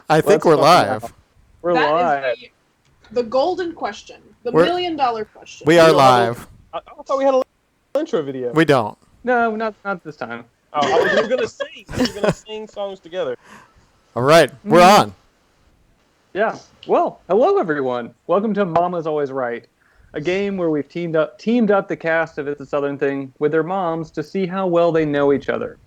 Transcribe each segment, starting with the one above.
I think we're live. We're That live. is the golden question, the We're- $1,000,000 question. We are live. I thought we had a intro video. We don't. No, not this time. Oh, we were gonna sing. We were gonna sing songs together. All right, we're on. Yeah. Well, hello everyone. Welcome to Mama's Always Right, a game where we've teamed up the cast of It's a Southern Thing with their moms to see how well they know each other.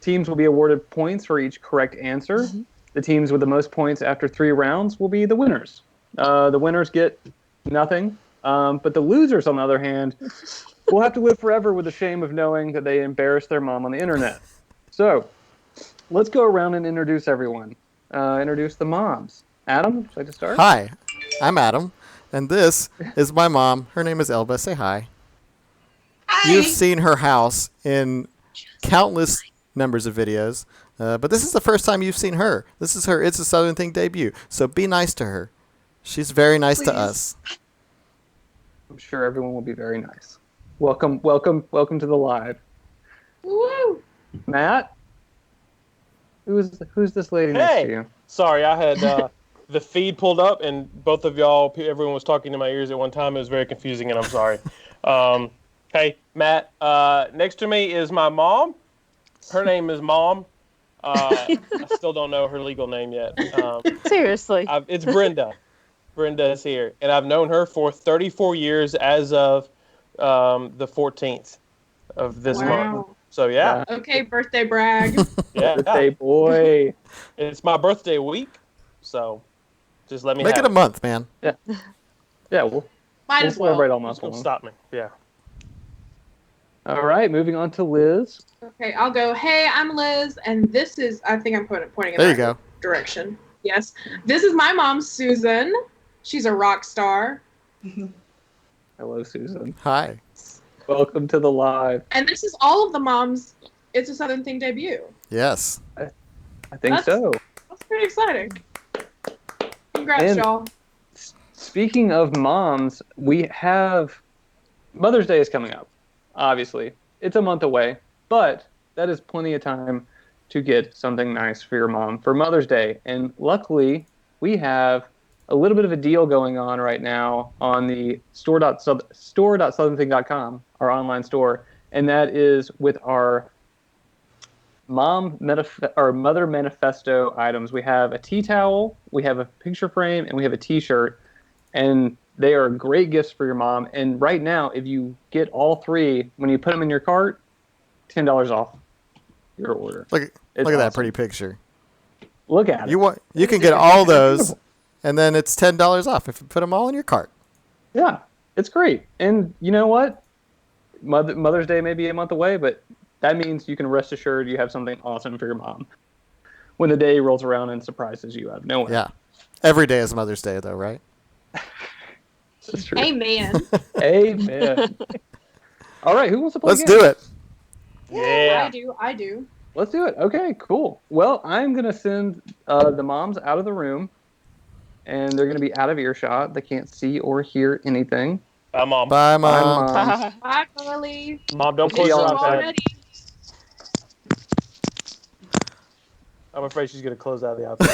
Teams will be awarded points for each correct answer. Mm-hmm. The teams with the most points after 3 rounds will be the winners. The winners get nothing, but the losers, on the other hand, will have to live forever with the shame of knowing that they embarrassed their mom on the internet. So, let's go around and introduce everyone. Introduce the moms. Adam, would you like to start? Hi, I'm Adam, and this is my mom. Her name is Elba. Say hi. Hi. You've seen her house in countless numbers of videos, but this is the first time you've seen her. This is her It's a Southern Thing debut, so be nice to her. She's very nice to us. I'm sure everyone will be very nice. Welcome to the live. Woo! Matt? Who's this lady next to you? Sorry, I had the feed pulled up, and both of y'all, everyone was talking to my ears at one time. It was very confusing, and I'm sorry. Hey, Matt. Next to me is my mom. Her name is Mom. I still don't know her legal name yet. Seriously. It's Brenda. Brenda is here, and I've known her for 34 years as of the 14th of this month. So, yeah. Okay, birthday brag. Yeah. Birthday boy. It's my birthday week, so just let me Make have it a month, man. Yeah, we'll Might as well. celebrate all month Don't long. stop me. Yeah. All right, moving on to Liz. Okay, I'll go. Hey, I'm Liz, and this is, I think I'm pointing in There you that go. direction. Yes. This is my mom, Susan. She's a rock star. Hello, Susan. Hi. Welcome to the live. And this is all of the moms' It's a Southern Thing debut. Yes. I think so. That's pretty exciting. Congrats, And- y'all. Speaking of moms, we have Mother's Day is coming up. Obviously, it's a month away, but that is plenty of time to get something nice for your mom for Mother's Day. And luckily, we have a little bit of a deal going on right now on the store.southernthing.com, our online store, and that is with our Mother Manifesto items. We have a tea towel, we have a picture frame, and we have a T-shirt, and they are great gifts for your mom. And right now, if you get all 3, when you put them in your cart, $10 off your order. Look at awesome. that pretty picture. Look at it. You can get all those, and then it's $10 off if you put them all in your cart. Yeah, it's great. And you know what? Mother's Day may be a month away, but that means you can rest assured you have something awesome for your mom when the day rolls around and surprises you out of nowhere. Yeah. Every day is Mother's Day, though, right? That's true. Amen. Amen. All right, who wants to play Let's a game? do it. Yeah. I do. Let's do it. Okay, cool. Well, I'm going to send the moms out of the room, and they're going to be out of earshot. They can't see or hear anything. Bye, Mom. Bye, Bye, Mom. moms. Bye, Carly. Mom, don't See close your y'all iPad. Already. I'm afraid she's going to close out the iPad.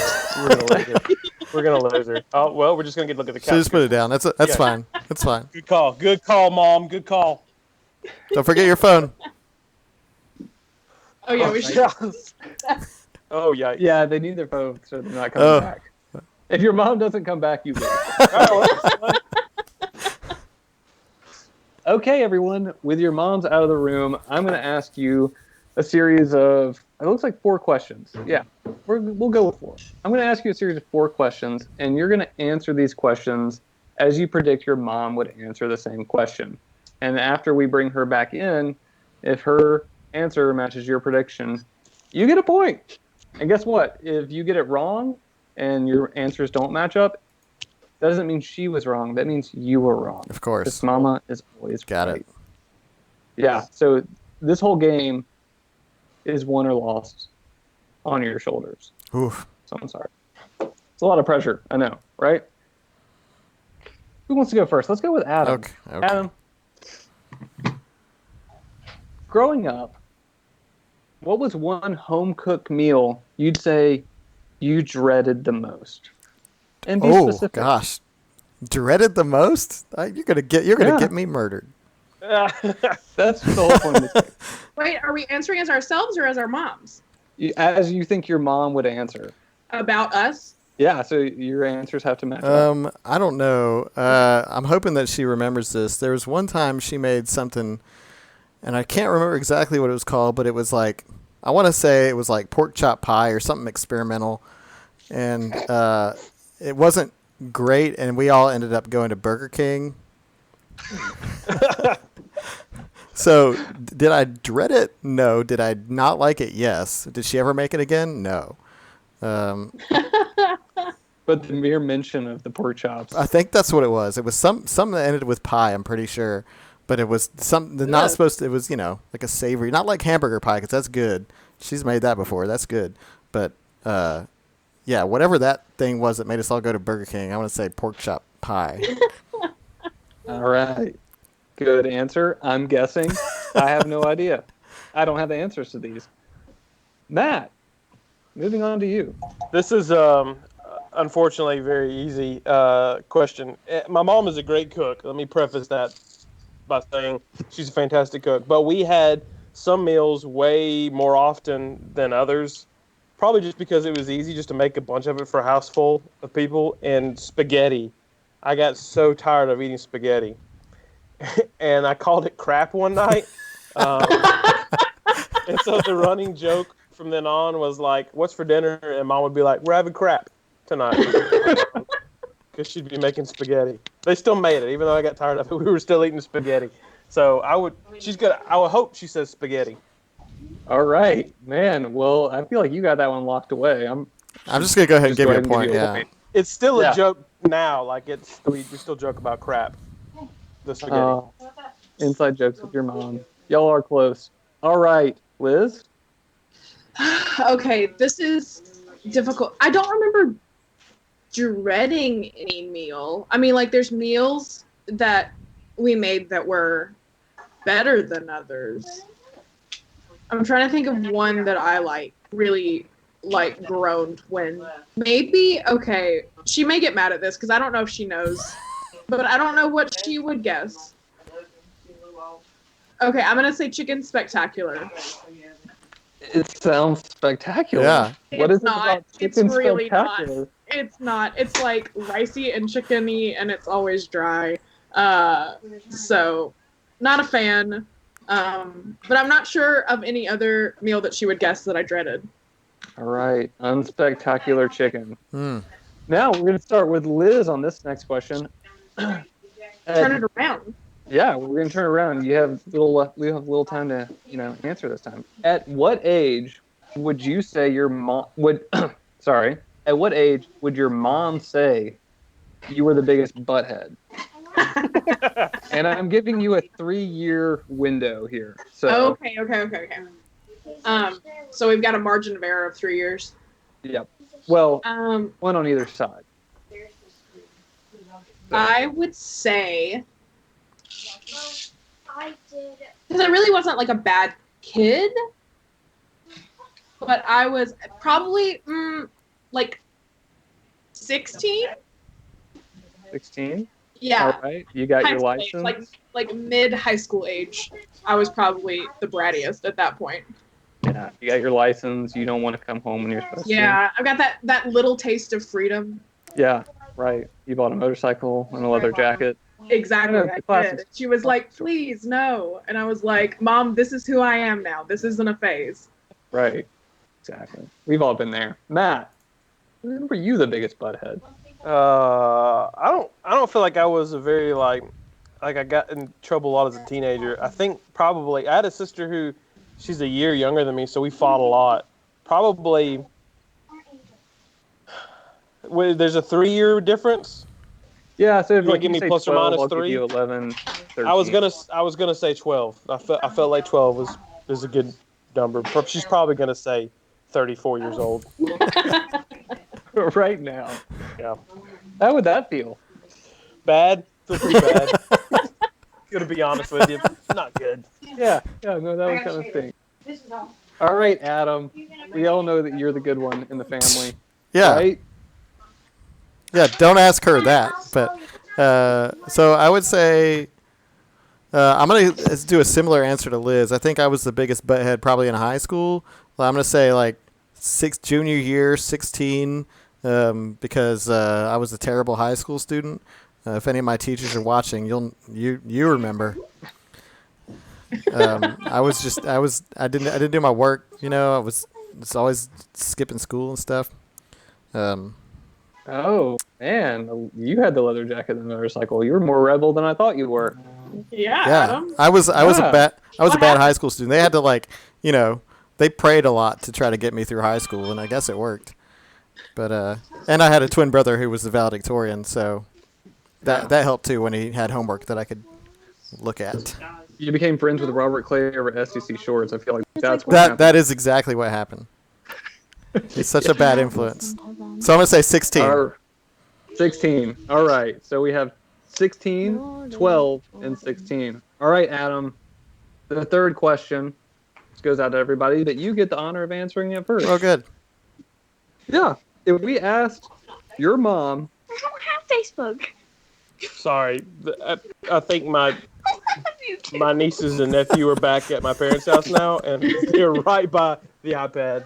We're going to lose her. Oh, well, we're just going to get a look at the So couch. just put it down. That's Yeah. fine. That's fine. Good call. Good call, Mom. Good call. Don't forget your phone. Oh, yeah, we should. Oh, yeah. Yeah, they need their phone, so they're not coming back. If your mom doesn't come back, you lose. Okay, everyone, with your moms out of the room, I'm going to ask you a series of, it looks like 4 questions. Yeah, we'll go with 4. I'm going to ask you a series of 4 questions, and you're going to answer these questions as you predict your mom would answer the same question. And after we bring her back in, if her answer matches your prediction, you get a point. And guess what? If you get it wrong and your answers don't match up, that doesn't mean she was wrong. That means you were wrong. Of course. Because mama is always Got right. it. Yeah, so this whole game is won or lost on your shoulders. Oof. So I'm sorry. It's a lot of pressure, I know, right? Who wants to go first? Let's go with Adam. Okay. Adam, growing up, what was one home-cooked meal you'd say you dreaded the most? And be Oh specific. gosh, dreaded the most? You're gonna Yeah. get me murdered. That's the whole point of this game. Wait, are we answering as ourselves or as our moms? As you think your mom would answer. About us? Yeah, so your answers have to match up. I don't know. I'm hoping that she remembers this. There was one time she made something, and I can't remember exactly what it was called, but it was like, I want to say it was like pork chop pie or something experimental, and it wasn't great, and we all ended up going to Burger King. So, did I dread it? No. Did I not like it? Yes. Did she ever make it again? No. But the mere mention of the pork chops. I think that's what it was. It was something that ended with pie, I'm pretty sure. But it was something Yeah. not supposed to, it was, like a savory, not like hamburger pie, because that's good. She's made that before. That's good. But, yeah, whatever that thing was that made us all go to Burger King, I want to say pork chop pie. All right. Good answer. I'm guessing. I have no idea. I don't have the answers to these. Matt, moving on to you. This is unfortunately a very easy question. My mom is a great cook. Let me preface that by saying she's a fantastic cook. But we had some meals way more often than others. Probably just because it was easy just to make a bunch of it for a house full of people. And spaghetti. I got so tired of eating spaghetti. And I called it crap one night. And so the running joke from then on was like, what's for dinner? And Mom would be like, we're having crap tonight. Because she'd be making spaghetti. They still made it. Even though I got tired of it, we were still eating spaghetti. So I would hope she says spaghetti. All right, man. Well, I feel like you got that one locked away. I'm just going to go ahead and give you a point, yeah. point. It's still Yeah. a joke now. Like we still joke about crap. The spaghetti. Inside jokes with your mom. Y'all are close. All right, Liz. Okay, this is difficult. I don't remember dreading any meal. I mean, like, there's meals that we made that were better than others. I'm trying to think of one that I really groaned when. Maybe, okay, she may get mad at this because I don't know if she knows, but I don't know what she would guess. Okay, I'm gonna say chicken spectacular. It sounds spectacular. Yeah. What It's is it not. about It's chicken really not. spectacular? It's not. It's like ricey and chickeny, and it's always dry. So, not a fan. But I'm not sure of any other meal that she would guess that I dreaded. All right, unspectacular chicken. Hmm. Now we're going to start with Liz on this next question. Turn it around. Yeah, we're going to turn around. We have little time to answer this time. At what age would you say your mom would? Sorry. At what age would your mom say you were the biggest butthead? And I'm giving you a 3-year window here. So Okay. So we've got a margin of error of 3 years. Yep. Well, Um, one on either side. I would say, because I really wasn't like a bad kid, but I was probably like 16. 16. Yeah. All right. You got High your school age, license. like mid high school age. I was probably the brattiest at that point. Yeah. You got your license. You don't want to come home when you're supposed to. Yeah, I've got that little taste of freedom. Yeah. Right. You bought a motorcycle and a leather jacket. Exactly. I know, the I classics. did. She was like, "Please, no," and I was like, "Mom, this is who I am now. This isn't a phase." Right. Exactly. We've all been there. Matt, when were you the biggest butthead? I don't feel like I was a very like I got in trouble a lot as a teenager. I think probably I had a sister who she's a year younger than me, so we fought a lot. Probably there's a 3-year difference. Yeah. So if You wanna like, give me say plus or 12, minus I'll give 3? you 11, 13. I was gonna say 12. I felt like 12 was a good number. She's probably gonna say 34 years old. right now. Yeah. How would that feel? Bad. Feel pretty bad. Gonna be honest with you, not good. Yeah. Yeah. No, that would kind of stink. All right, Adam. We all know that you're the good one in the family. Yeah. Right? Yeah, don't ask her that. But so I would say I'm gonna do a similar answer to Liz. I think I was the biggest butthead probably in high school. Well, I'm gonna say like junior year, 16, because I was a terrible high school student. If any of my teachers are watching, you remember. I didn't do my work. I was always skipping school and stuff. Oh, man. You had the leather jacket and the motorcycle. You were more rebel than I thought you were. Yeah, Yeah, Adam. I was a Yeah. bad What high happened? school student. They had to they prayed a lot to try to get me through high school, and I guess it worked. But and I had a twin brother who was the valedictorian, so that helped too when he had homework that I could look at. You became friends with Robert Clay over SEC Shorts. I feel like that's what That happened. that is exactly what happened. He's such a bad influence. So I'm gonna say 16. 16. All right. So we have 16, 12, and 16. All right, Adam. The third question goes out to everybody, but you get the honor of answering it first. Oh, good. Yeah. If we asked your mom, I don't have Facebook. Sorry, I think my nieces and nephew are back at my parents' house now, and they're right by the iPad.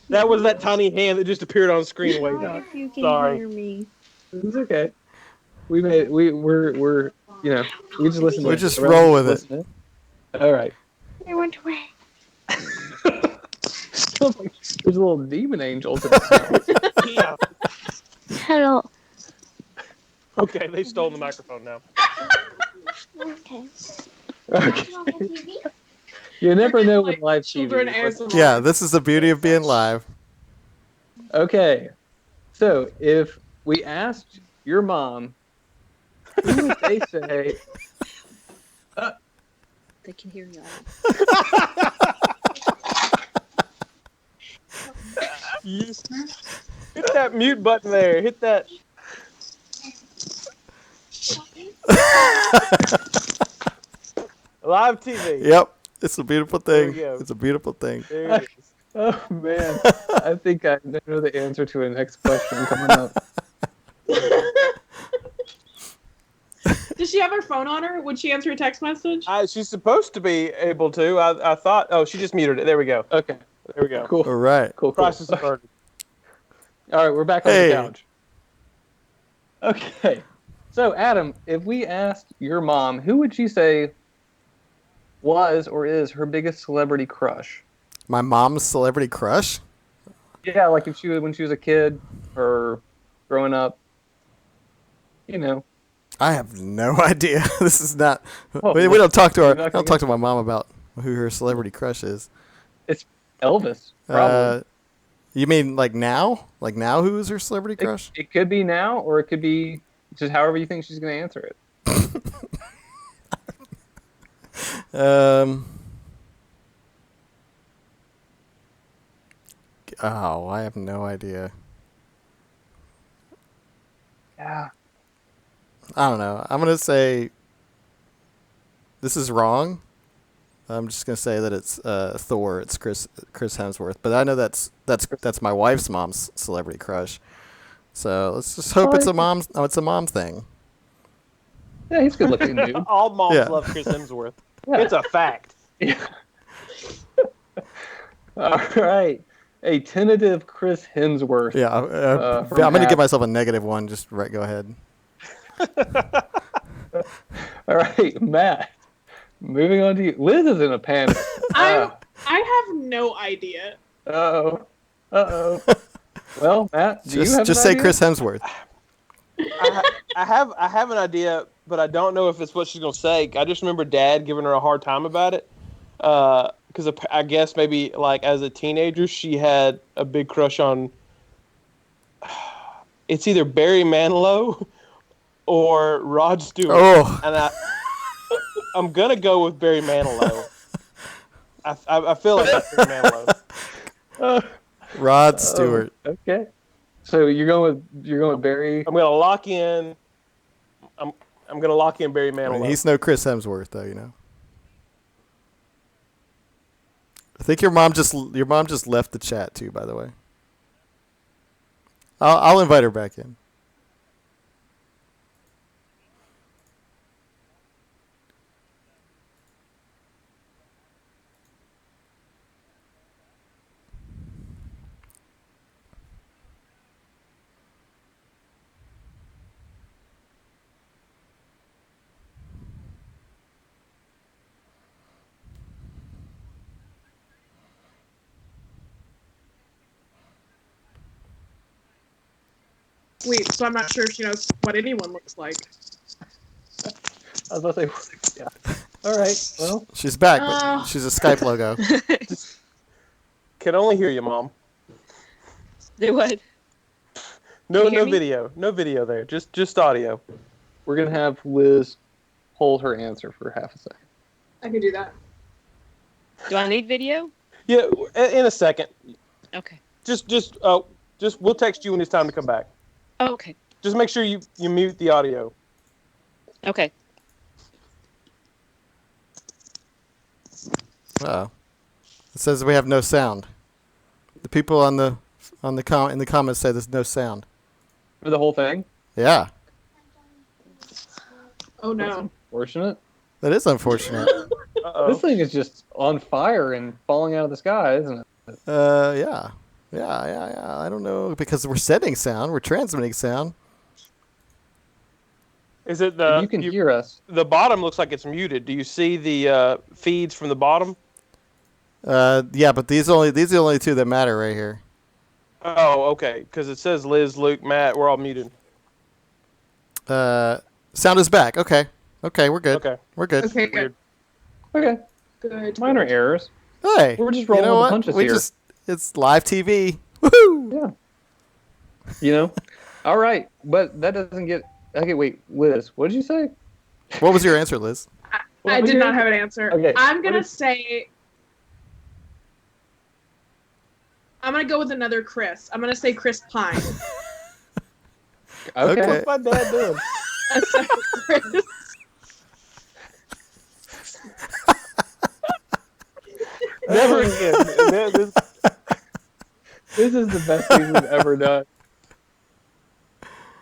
That was that tiny hand that just appeared on screen way down. If you can Sorry. hear me. it's okay. We're we just listen to We it. just The rest roll of us with it. listen to it. All right. I went away. There's little demon angels in the house. Yeah. Hello. Okay, they stole the microphone now. Okay. Okay. You never know with live Children TV. ASMR. Yeah, this is the beauty of being live. Okay. So if we asked your mom, who would they say? They can hear you. Yes. Hit that mute button there. Hit that. Live TV. Yep, it's a beautiful There thing. we go. It's a beautiful thing. There it is. Oh man, I think I know the answer to a next question coming up. Does she have her phone on her? Would she answer a text message? She's supposed to be able to. I thought. Oh, she just muted it. There we go. Okay, There we go. cool, All right. cool. Price is averted. All right, we're back on Hey. the couch. Okay, so Adam, if we asked your mom, who would she say was or is her biggest celebrity crush? My mom's celebrity crush? Yeah, like if she was when she was a kid or growing up. You know. I have no idea. This is not. Oh, we don't talk to you're our. not I gonna don't talk to my mom about who her celebrity crush is. Elvis, probably. You mean like now? Like now, who is her celebrity crush? It could be now, or it could be just however you think she's going to answer it. Oh, I have no idea. Yeah. I don't know. I'm gonna say this is wrong. I'm just gonna say that it's Thor. It's Chris Hemsworth. But I know that's my wife's mom's celebrity crush. So let's just hope it's a mom. Oh, it's a mom thing. Yeah, he's good looking dude. All moms Yeah. love Chris Hemsworth. Yeah. It's a fact. All right. A tentative Chris Hemsworth. Yeah, I'm from gonna Matt. give myself a negative one. Just right. Go ahead. All right, Matt. Moving on to you. Liz is in a panic. I have no idea. Uh-oh. Uh-oh. Well, Matt, do you have Just an say idea? Chris Hemsworth. I have an idea, but I don't know if it's what she's gonna say. I just remember Dad giving her a hard time about it. Because I guess maybe like as a teenager she had a big crush on. It's either Barry Manilow or Rod Stewart, Oh, and I'm gonna go with Barry Manilow. I feel like it's Barry Manilow. Rod Stewart. Okay. So you're going with Barry. I'm gonna lock in. I'm gonna lock in Barry I Manilow. mean, he's no Chris Hemsworth, though. You know. I think your mom just left the chat too. By the way, I'll invite her back in. Wait, so I'm not sure if she knows what anyone looks like. I was about to say, yeah. All right. Well, She's back, but she's a Skype logo. Can only hear you, Mom. Do what? No, Can you hear no me? video, no video there. Just audio. we're gonna have Liz hold her answer for half a second. I could do that. Do I need video? Yeah, in a second. Okay. Just we'll text you when it's time to come back. Oh, okay. Just make sure you mute the audio. Okay. Uh-oh. It says we have no sound. The people in the comments say there's no sound. For the whole thing? Yeah, Oh no. Unfortunate. that is unfortunate. Uh-oh. This thing is just on fire and falling out of the sky, isn't it? Yeah. I don't know, because we're sending sound, we're transmitting sound. Is it the you can hear us. the bottom looks like it's muted. Do you see the feeds from the bottom? Yeah, but these are the only two that matter right here. Oh, okay. Because it says Liz, Luke, Matt. We're all muted. Sound is back. Okay, we're good. Okay. We're good. Okay, good. Okay. Good. Minor errors. Hey, We're just rolling you know with what? the punches we here. It's live TV. Woohoo! Yeah. You know? All right. But that doesn't get. Okay, wait. Liz, what did you say? What was your answer, Liz? I did not have an answer. Okay, I'm what gonna is- say. I'm gonna go with another Chris. I'm gonna say Chris Pine. Okay. Okay. What's my dad doing? A second Chris. Never again. This is the best thing we've ever done.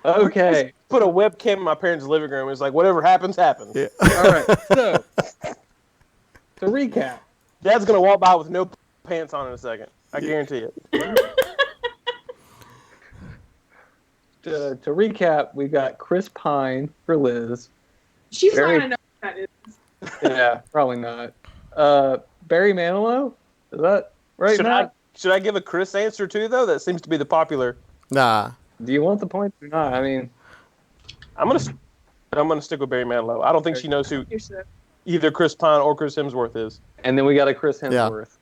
Okay. Put a webcam in my parents' living room. It's like whatever happens, happens. Yeah. All right. So, to recap, Dad's gonna walk by with no pants on in a second. I guarantee it. to recap, we got Chris Pine for Liz. She's Very- not gonna know what that is. Yeah, probably not. Barry Manilow? Is that right, Should Matt? I give a Chris answer too though? That seems to be the popular. Nah. Do you want the points or not? I mean, I'm gonna stick with Barry Manilow. I don't think she knows who You should. either Chris Pine or Chris Hemsworth is. and then we got a Chris Yeah. Hemsworth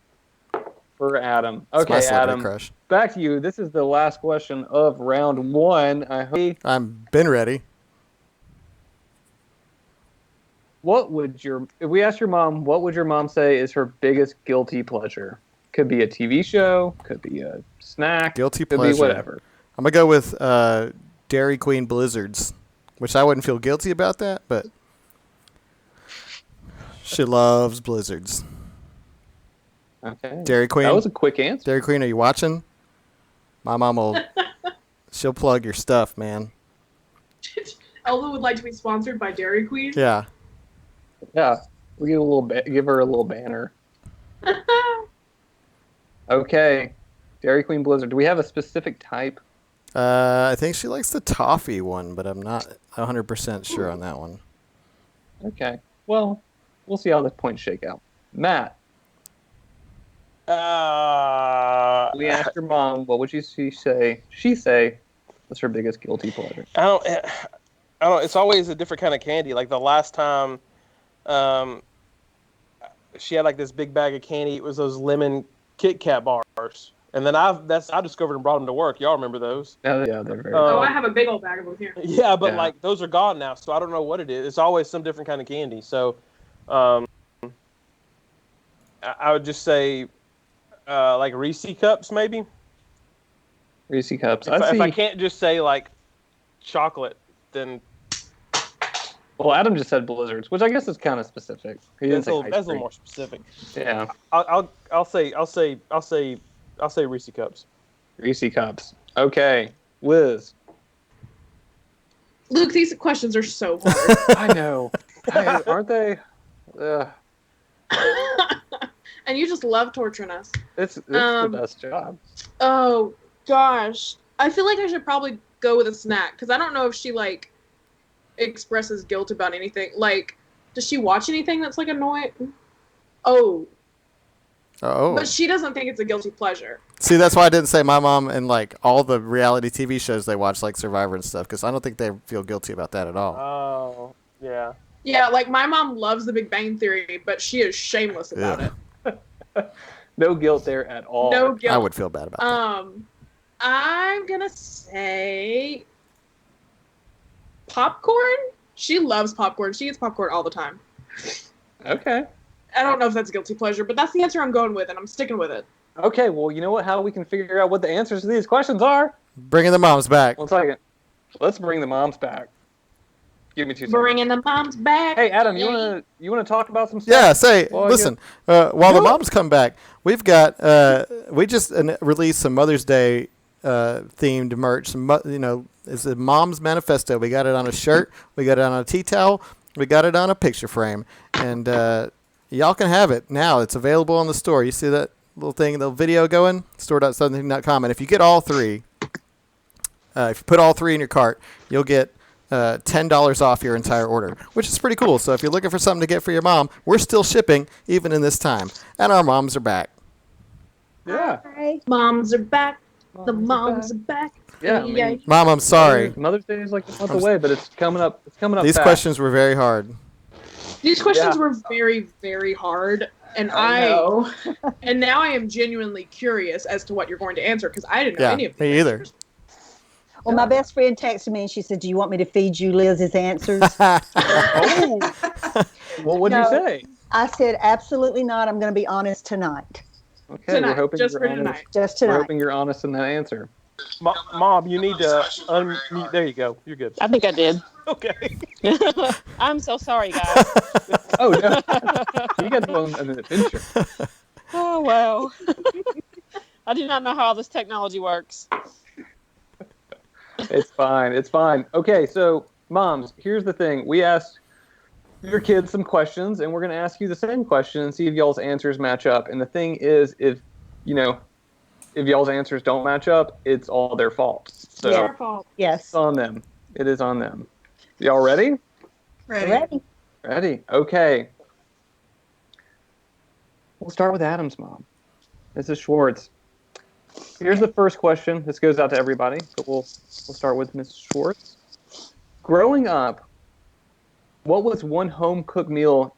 for Adam. It's my Okay, celebrity Adam, crush. back to you. This is the last question of round one. I hope. I'm been ready. What would if we asked your mom, what would your mom say is her biggest guilty pleasure? Could be a TV show, could be a snack, Guilty could pleasure. be whatever. I'm gonna go with Dairy Queen Blizzards, which I wouldn't feel guilty about that, but she loves Blizzards. Okay. Dairy Queen. That was a quick answer. Dairy Queen, are you watching? My mom will. She'll plug your stuff, man. Elva would like to be sponsored by Dairy Queen. Yeah. Yeah, we give give her a little banner. Okay, Dairy Queen Blizzard. Do we have a specific type? I think she likes the toffee one, but I'm not 100% sure on that one. Okay. Well, we'll see how the points shake out. Matt, we asked your mom, what would she say? What's her biggest guilty pleasure? I don't. It's always a different kind of candy. Like the last time, she had like this big bag of candy. It was those lemon Kit Kat bars, and then I discovered and brought them to work. Y'all remember those? Yeah, they're very. Oh, I have a big old bag of them here. Yeah, but Yeah. like those are gone now, so I don't know what it is. It's always some different kind of candy. So, I would just say, like Reese cups, maybe. Reese cups. If I can't just say like chocolate, then Well, Adam just said blizzards, which I guess is kind of specific. He didn't That's a say little, ice that's a little cream. more specific. Yeah, I'll say Reese cups. Reese cups. Okay, Liz. Luke, these questions are so hard. I know. Aren't they? And you just love torturing us. It's the best job. Oh gosh, I feel like I should probably go with a snack because I don't know if she like expresses guilt about anything. Like, does she watch anything that's like annoying? Oh, Oh. but she doesn't think it's a guilty pleasure. See, that's why I didn't say my mom and like all the reality TV shows they watch, like Survivor and stuff, because I don't think they feel guilty about that at all. Oh, yeah. Yeah, like my mom loves The Big Bang Theory, but she is shameless about Yeah. it. No guilt there at all. No guilt. I would feel bad about that. I'm gonna say popcorn. She loves popcorn. She eats popcorn all the time. Okay. I don't know if that's a guilty pleasure, but that's the answer I'm going with, and I'm sticking with it. Okay. Well, you know what? How we can figure out what the answers to these questions are? Bringing the moms back. 1 second. Let's bring the moms back. Give me 2 seconds. Bringing the moms back. Hey, Adam, you Yay. wanna talk about some stuff? Yeah, say, Well, listen, while the moms come back, we've got, we just released some Mother's Day themed merch. It's a mom's manifesto. We got it on a shirt, we got it on a tea towel, we got it on a picture frame, and y'all can have it now. It's available on the store. You see that little thing, the video going? Store.something.com. And if you get all three, if you put all three in your cart, you'll get $10 off your entire order, which is pretty cool. So if you're looking for something to get for your mom, we're still shipping even in this time, and our moms are back. Yeah. Moms are back. The moms are back. Yeah. I mean, Yay. Mom, I'm sorry. Mother's Day is like a month away, but it's coming up. It's coming up. These fast. questions were very hard. These questions Yeah. were very, very hard, and know. and now I am genuinely curious as to what you're going to answer because I didn't know Yeah, any of these me either. answers. Well, my best friend texted me and she said, "Do you want me to feed you Liz's answers?" Oh. Well, what did No. you say? I said, "Absolutely not. I'm going to be honest tonight. Okay, Tonight, we're hoping just you're for honest. tonight. Just We're tonight." hoping you're honest in that answer. Mom, you need to unmute. There you go. You're good. I think I did. Okay. I'm so sorry, guys. Oh no, you got to go on an adventure. Oh, wow. I do not know how all this technology works. It's fine. It's fine. Okay, so moms, here's the thing. We asked your kids some questions, and we're going to ask you the same question and see if y'all's answers match up. And the thing is, if y'all's answers don't match up, it's all their fault. So Yeah. Your fault. Yes. it's on them. It is on them. Y'all ready? Ready? Ready. Okay. We'll start with Adam's mom. Mrs. Schwartz. Here's the first question. This goes out to everybody, but we'll start with Mrs. Schwartz. Growing up, what was one home cooked meal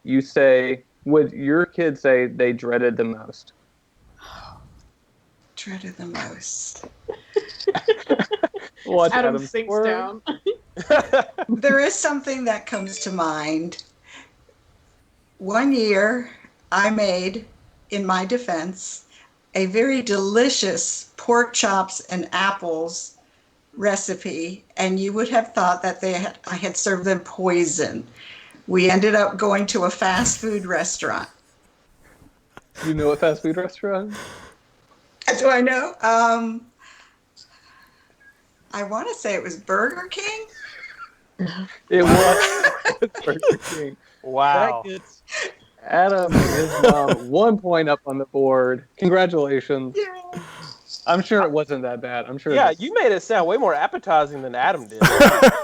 would your kids say they dreaded the most? Dreaded the most. Watch Adam Adam sinks squirm. down. There is something that comes to mind. One year, I made, in my defense, a very delicious pork chops and apples recipe, and you would have thought that I had served them poison. We ended up going to a fast food restaurant. You know a fast food restaurant? Do I know? I want to say it was Burger King. It was Burger King. Wow. That gets Adam and his mom 1 point up on the board. Congratulations. Yeah. I'm sure it wasn't that bad. I'm sure. Yeah, you made it sound way more appetizing than Adam did.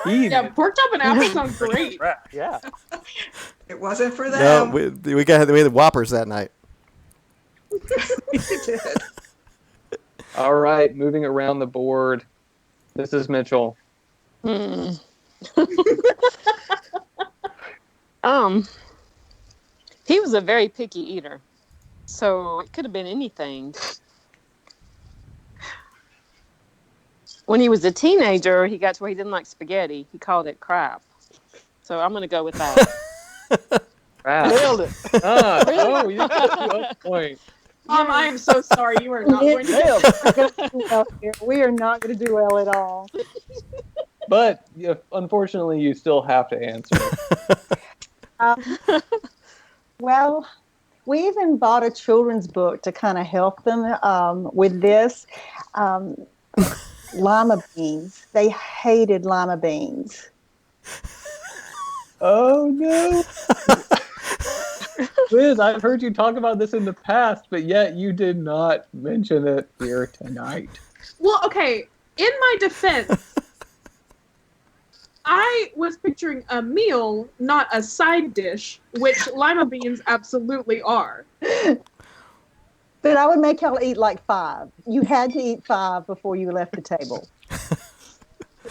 He Yeah, did. pork chop and apple sound great. Yeah. It wasn't for No, them. we had Whoppers that night. We did. All right, moving around the board. This is Mitchell. He was a very picky eater, so it could have been anything. When he was a teenager, he got to where he didn't like spaghetti. He called it crap. So I'm going to go with that. Wow. Nailed it. Oh, you got a point. Mom, I am so sorry. You are not going to Nailed it. We are not going to do well at all. But unfortunately, you still have to answer. Um, well, we even bought a children's book to kind of help them with this. Um, lima beans. They hated lima beans. Oh no. Liz, I've heard you talk about this in the past, but yet you did not mention it here tonight. Well, okay. In my defense, I was picturing a meal, not a side dish, which lima beans absolutely are. But I would make y'all eat like 5. You had to eat 5 before you left the table.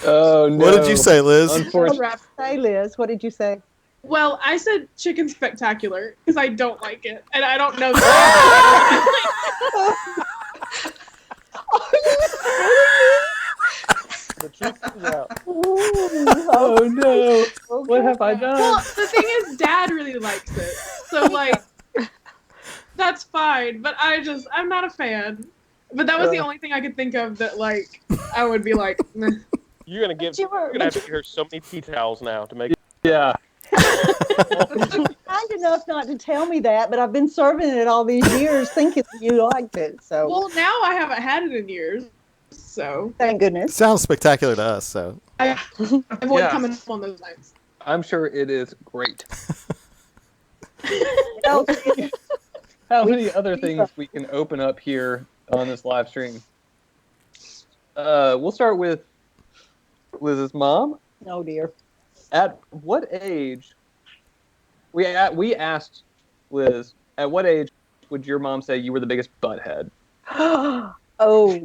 Oh no. What did you say, Liz? Unfortunately. Say, Liz, what did you say? Well, I said chicken spectacular because I don't like it, and I don't know. The truth is out. Oh no. What have I done? Well, the thing is, Dad really likes it, so like, that's fine. But I'm not a fan. But that was the only thing I could think of that like I would be like. Meh. You're gonna have to give her so many tea towels now to make. Yeah. Kind enough not to tell me that, but I've been serving it all these years thinking you liked it. So Well, now I haven't had it in years, so thank goodness. Sounds spectacular to us. So I avoid Yeah. coming up on those nights. I'm sure it is great. No, How many other things we can open up here on this live stream? We'll start with Liz's mom. oh dear. At what age? We asked Liz, at what age would your mom say you were the biggest butthead? Oh.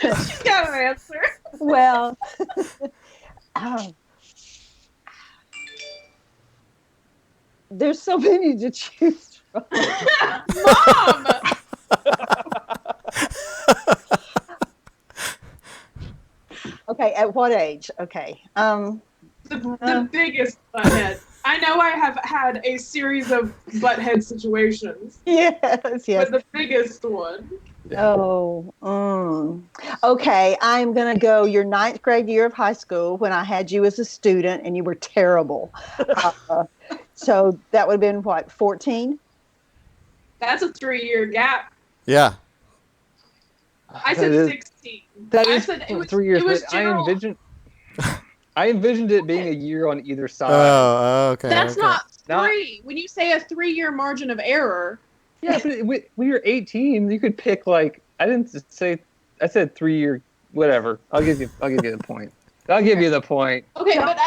She's got an answer. Well. There's so many to choose from. Mom. Okay, at what age? Okay. The biggest butthead. I know I have had a series of butthead situations, Yes, yes. but the biggest one. Oh, okay. I'm going to go your 9th grade year of high school when I had you as a student and you were terrible. So that would have been what, 14? That's a 3-year gap. yeah, I said That is- 16. That I is said it was 3 years. It was but general. I envisioned it being a year on either side. oh, okay. That's okay. not Not- 3. When you say a 3-year margin of error, Yeah, but when you're 18, you could pick like I said 3 year whatever. I'll give you the point. I'll give you the point. okay, but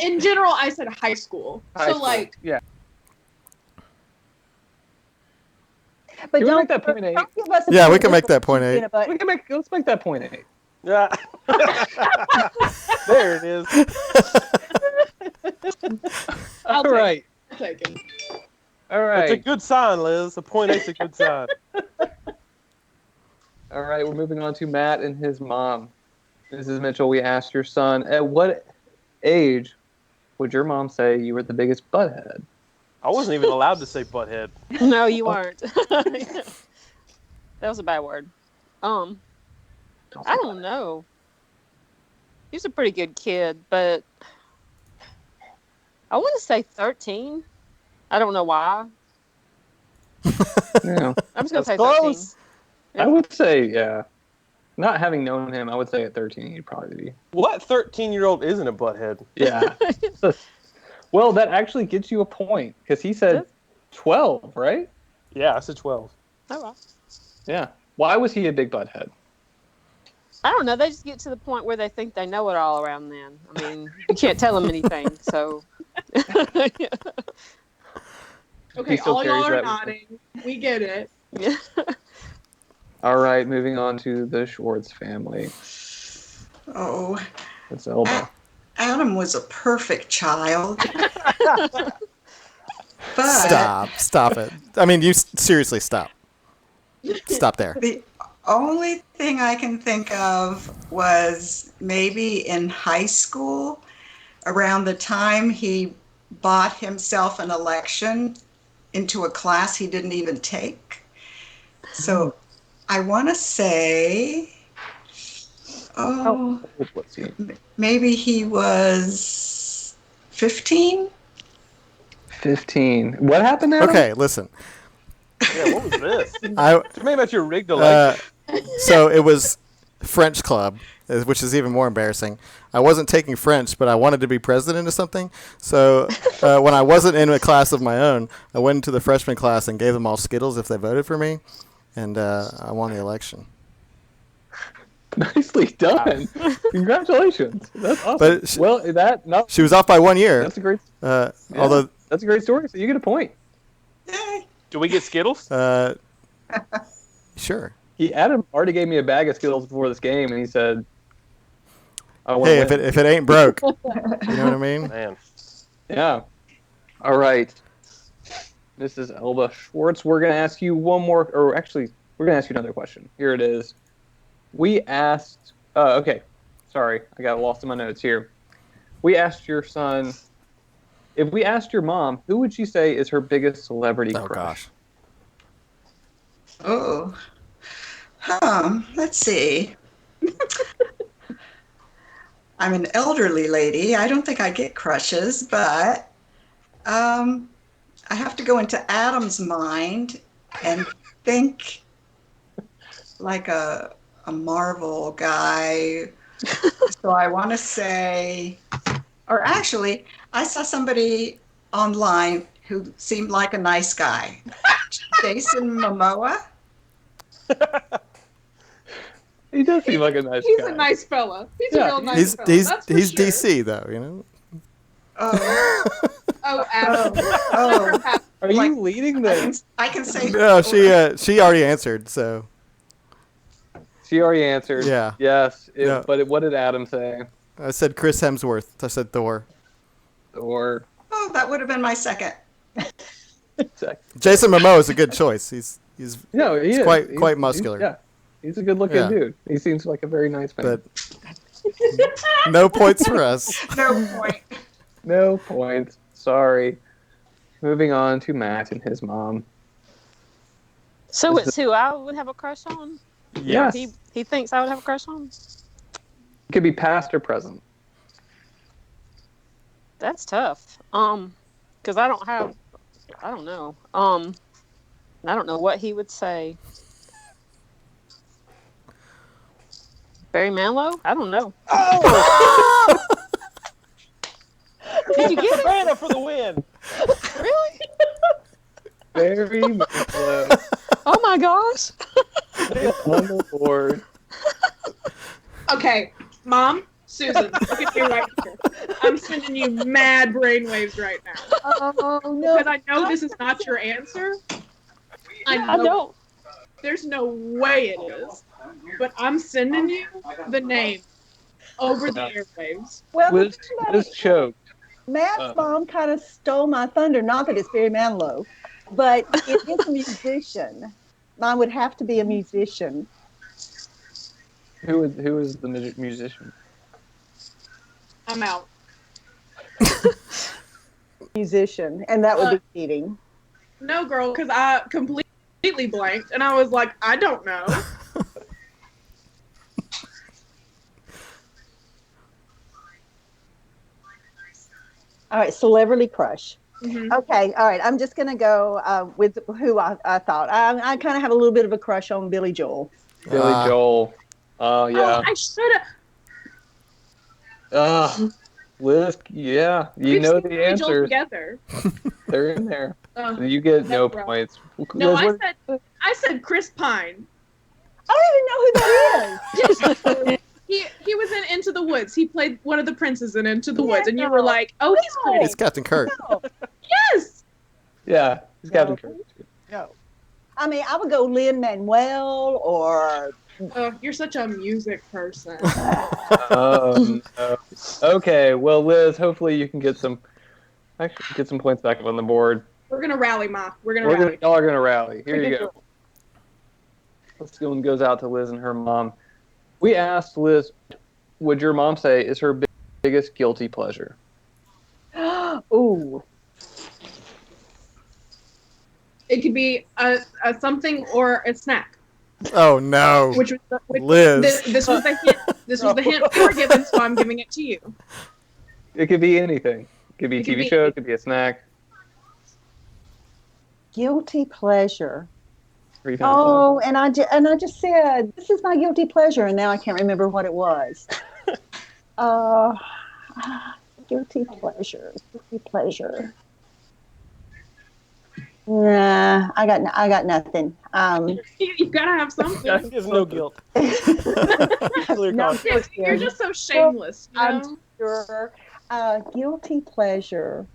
in general, I said high school. High So school. like, yeah. But Can we don't, make that point 8? don't give us a Yeah, we point can make that difference point in 8. peanut butter. Let's make that point 8. Yeah. There it is. I'll All take right. I'll take it. All It's a right. good sign, Liz. A point eight's a good sign. All right, we're moving on to Matt and his mom. Mrs. Mitchell, we asked your son, at what age would your mom say you were the biggest butthead? I wasn't even allowed to say butthead. No, you weren't. That was a bad word. I don't know. He's a pretty good kid, but I want to say 13. I don't know why. Yeah. I'm just gonna That's say 13. close. I would say, yeah. Not having known him, I would say at 13 he'd probably be. What 13-year-old isn't a butthead? Yeah. Well, that actually gets you a point because he said 12, right? Yeah, I said 12. Oh, well. Yeah. Why was he a big butthead? I don't know. They just get to the point where they think they know it all around then. I mean, you can't tell them anything. So, Okay, He still all y'all carries are that nodding. We get it. yeah. All right, moving on to the Schwartz family. Oh, That's Elba. Adam was a perfect child. But Stop it. I mean, you seriously stop. Stop there. the only thing I can think of was maybe in high school, around the time he bought himself an election into a class he didn't even take. So I want to say, Oh, Let's see. maybe he was 15. 15. What happened, Adam? Okay, listen. Yeah, what was this? I Tell me about your rigged election. so it was French club, which is even more embarrassing. I wasn't taking French, but I wanted to be president of something. So when I wasn't in a class of my own, I went into the freshman class and gave them all Skittles if they voted for me, and I won the election. Nicely done. Congratulations. That's awesome. But She She was off by 1 year. That's a great. Although, That's a great story. So you get a point. Yay. Do we get Skittles? sure. Adam already gave me a bag of Skittles before this game, and he said, "I want Hey, to win." if it ain't broke, you know what I mean? Man. Yeah. All right. This is Elba Schwartz. We're going to ask you one more, or actually, we're going to ask you another question. Here it is. We asked, okay, sorry, I got lost in my notes here. We asked your son, if we asked your mom, who would she say is her biggest celebrity Oh crush? gosh. Oh. Let's see. I'm an elderly lady. I don't think I get crushes, but I have to go into Adam's mind and think like a Marvel guy. So I want to say, or actually, I saw somebody online who seemed like a nice guy. Jason Momoa. He does seem like a nice He's guy. a nice fella. He's Yeah. a real nice He's fella. he's That's for he's sure. DC though, you know. Oh, Oh, Adam. oh. Are Like- you leading I can, the... I can say. No, she already answered. So She already answered. Yeah. Yes. Yeah. But what did Adam say? I said Chris Hemsworth. I said Thor. Or... Oh, that would have been my second. Jason Momoa is a good choice. He's No, he He's is. quite muscular. Yeah. He's a good-looking Yeah. dude. He seems like a very nice man. but no points for us. No point. No points. Sorry. Moving on to Matt and his mom. So This it's who I would have a crush on? Yes. He thinks I would have a crush on? It could be past or present. That's tough. Because I don't know. I don't know what he would say. Barry Manilow? I don't know. Oh! Did you get it? Savannah for the win. Really? Very Manilow Oh my gosh. on the board. Okay, Mom, Susan, look at me right here. I'm sending you mad brainwaves right now. Oh no! Because I know this is not your answer. I I know don't. there's no way it is. But I'm sending you the name over the airwaves. Well, Liz choked. Matt's mom kind of stole my thunder. Not that it's Barry Manilow, but it is a musician. Mine would have to be a musician. Who is the musician? I'm out. Musician, and that would be cheating. No, girl, because I completely blanked, and I was like, I don't know. All right, celebrity crush. Mhm. Okay, all right. I'm just gonna go with who I thought. I kind of have a little bit of a crush on Billy Joel. Billy Joel. Oh yeah. Oh, I should have. Liz, yeah, you We've know seen the Billy Joel answers. together. They're in there. You You get no bro. points. No, Liz, I said Chris Pine. I don't even know who that is. He was in Into the Woods. He played one of the princes in Into the Yeah, Woods, and you were no. like, "Oh, he's pretty." It's Captain Kirk. No, Yes. yeah, he's Captain Kirk. no. I mean, I would go Lin Manuel or You're such a music person. No. Okay, well, Liz, hopefully you can get some points back up on the board. We're gonna rally, Ma. We're gonna rally. Y'all are gonna rally. Here you go. This one goes out to Liz and her mom. We asked Liz, would your mom say is her biggest guilty pleasure? ooh. It could be a something or a snack. Oh no, Which was Liz. This was a hint. This was the hint we were given, so I'm giving it to you. It could be anything. It could be a It could TV be- show. It could be a snack. Guilty pleasure. What are you thinking? Oh, and I just said this is my guilty pleasure, and now I can't remember what it was. uh, guilty pleasure. Guilty pleasure. Nah, I got nothing. You gotta have something. There's no guilt. Clear No, conscience. You're just so shameless. You know? I'm sure. Guilty pleasure.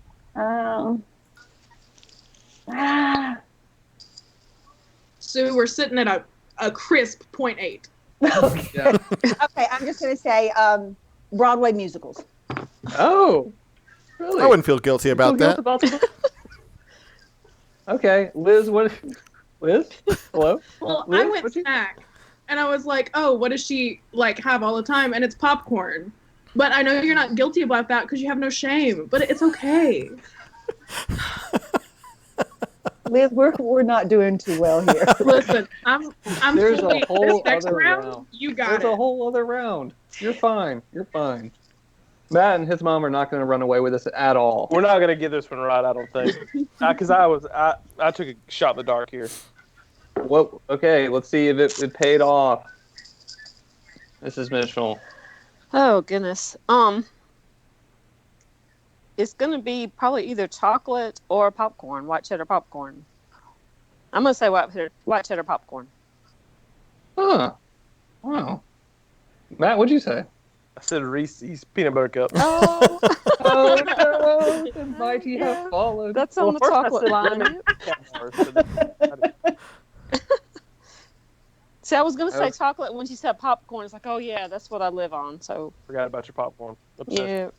So we're sitting at a crisp 0.8. Okay. Yeah. Okay, I'm just going to say Broadway musicals. Oh, really? I wouldn't feel guilty about Feel that. guilt about that? Okay, Liz. What? Liz? Hello. Well, Liz, I went what'd you- snack, and I was like, "Oh, what does she like have all the time?" And it's popcorn. But I know you're not guilty about that because you have no shame. But it's okay. Liz, we're not doing too well here. Listen, I'm There's fully- a whole this next other round, round. you got There's it. a whole other round. You're fine. You're fine. Matt and his mom are not going to run away with this at all. We're not gonna get this one right, I don't think, because I took a shot in the dark here. What? Okay, let's see if it paid off. This is Mitchell. Oh goodness. It's gonna be probably either chocolate or popcorn, white cheddar popcorn. I'm gonna say white cheddar popcorn. Huh. Wow. Matt, what'd you say? I said Reese's peanut butter cup. Oh, Oh no! The mighty Yeah. have followed. that's on the first I chocolate said line. lemon cat bars, but then See, I was gonna say Okay. chocolate when she said popcorn. It's like, oh yeah, that's what I live on. So I forgot about your popcorn. Upset. yeah.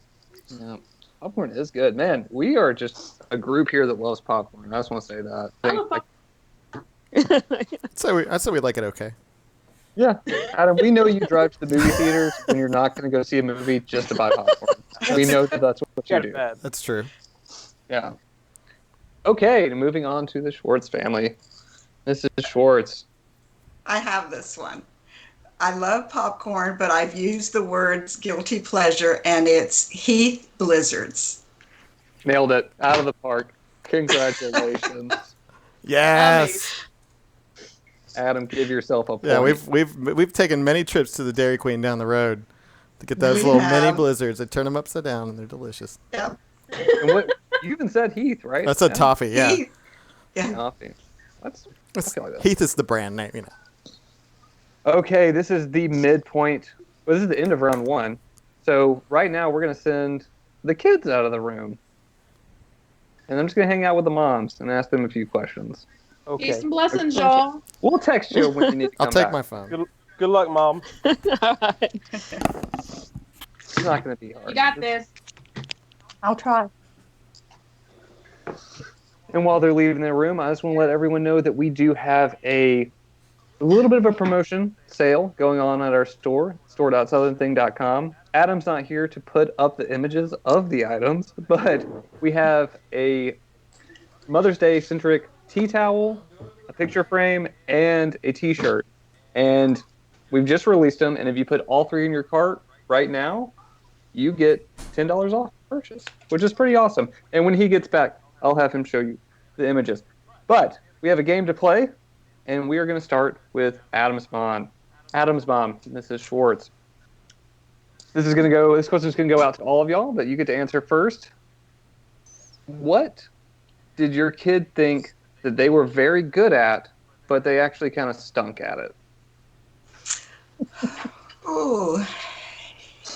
Yeah. Popcorn is good, man. We are just a group here that loves popcorn. I just want to say that. I'm a pop- I'd say we like it okay. Yeah, Adam, we know you drive to the movie theaters when you're not going to go see a movie just to buy popcorn. We know that that's what you Got it do. bad. That's true. Yeah. Okay, moving on to the Schwartz family. Mrs. Schwartz. I have this one. I love popcorn, but I've used the words guilty pleasure, and it's Heath Blizzards. Nailed it. Out of the park. Congratulations. Yes. Adam, give yourself a point. Yeah, we've taken many trips to the Dairy Queen down the road to get those We little mini have. blizzards. They turn them upside down and they're delicious. Yep. And what, you even said Heath, right? That's a toffee, yeah. Heath. Yeah. Toffee. That's, I feel like that. Heath is the brand name, you know. Okay, this is the midpoint. Well, this is the end of round one. So right now we're going to send the kids out of the room. And I'm just going to hang out with the moms and ask them a few questions. Okay. Peace and blessings, y'all. We'll text you when you need to come I'll take back. my phone. Good luck, Mom. All right. It's not going to be hard. You got this. I'll try. And while they're leaving their room, I just want to let everyone know that we do have a little bit of a promotion sale going on at our store, store.southernthing.com. Adam's not here to put up the images of the items, but we have a Mother's Day centric tea towel, a picture frame, and a t-shirt. And we've just released them, and if you put all three in your cart right now, you get $10 off purchase, which is pretty awesome. And when he gets back, I'll have him show you the images. But we have a game to play, and we are going to start with Adam's mom. Adam's mom, Mrs. Schwartz. This question is going to go out to all of y'all, but you get to answer first. What did your kid think that they were very good at, but they actually kind of stunk at it? Oh,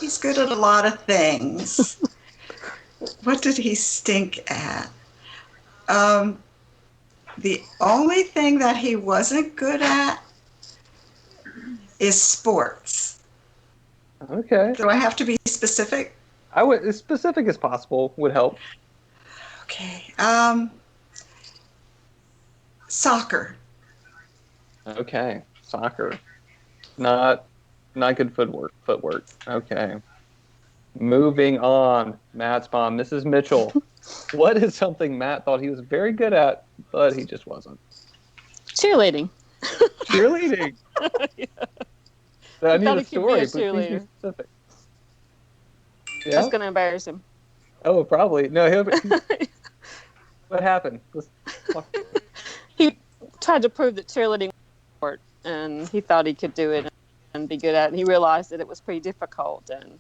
he's good at a lot of things. What did he stink at? The only thing that he wasn't good at is sports. Okay. Do I have to be specific? I would, as specific as possible would help. Okay. Soccer. Okay. Soccer. Not good footwork. Okay. Moving on. Matt's mom, Mrs. Mitchell. What is something Matt thought he was very good at, but he just wasn't? Cheerleading. Cheerleading. I He need thought a he could be story, a but please be cheerleader. specific. That's Yeah. gonna embarrass him. Oh, probably. No. What happened? Let's talk. He tried to prove that cheerleading was a sport, and he thought he could do it and be good at it. And he realized that it was pretty difficult, and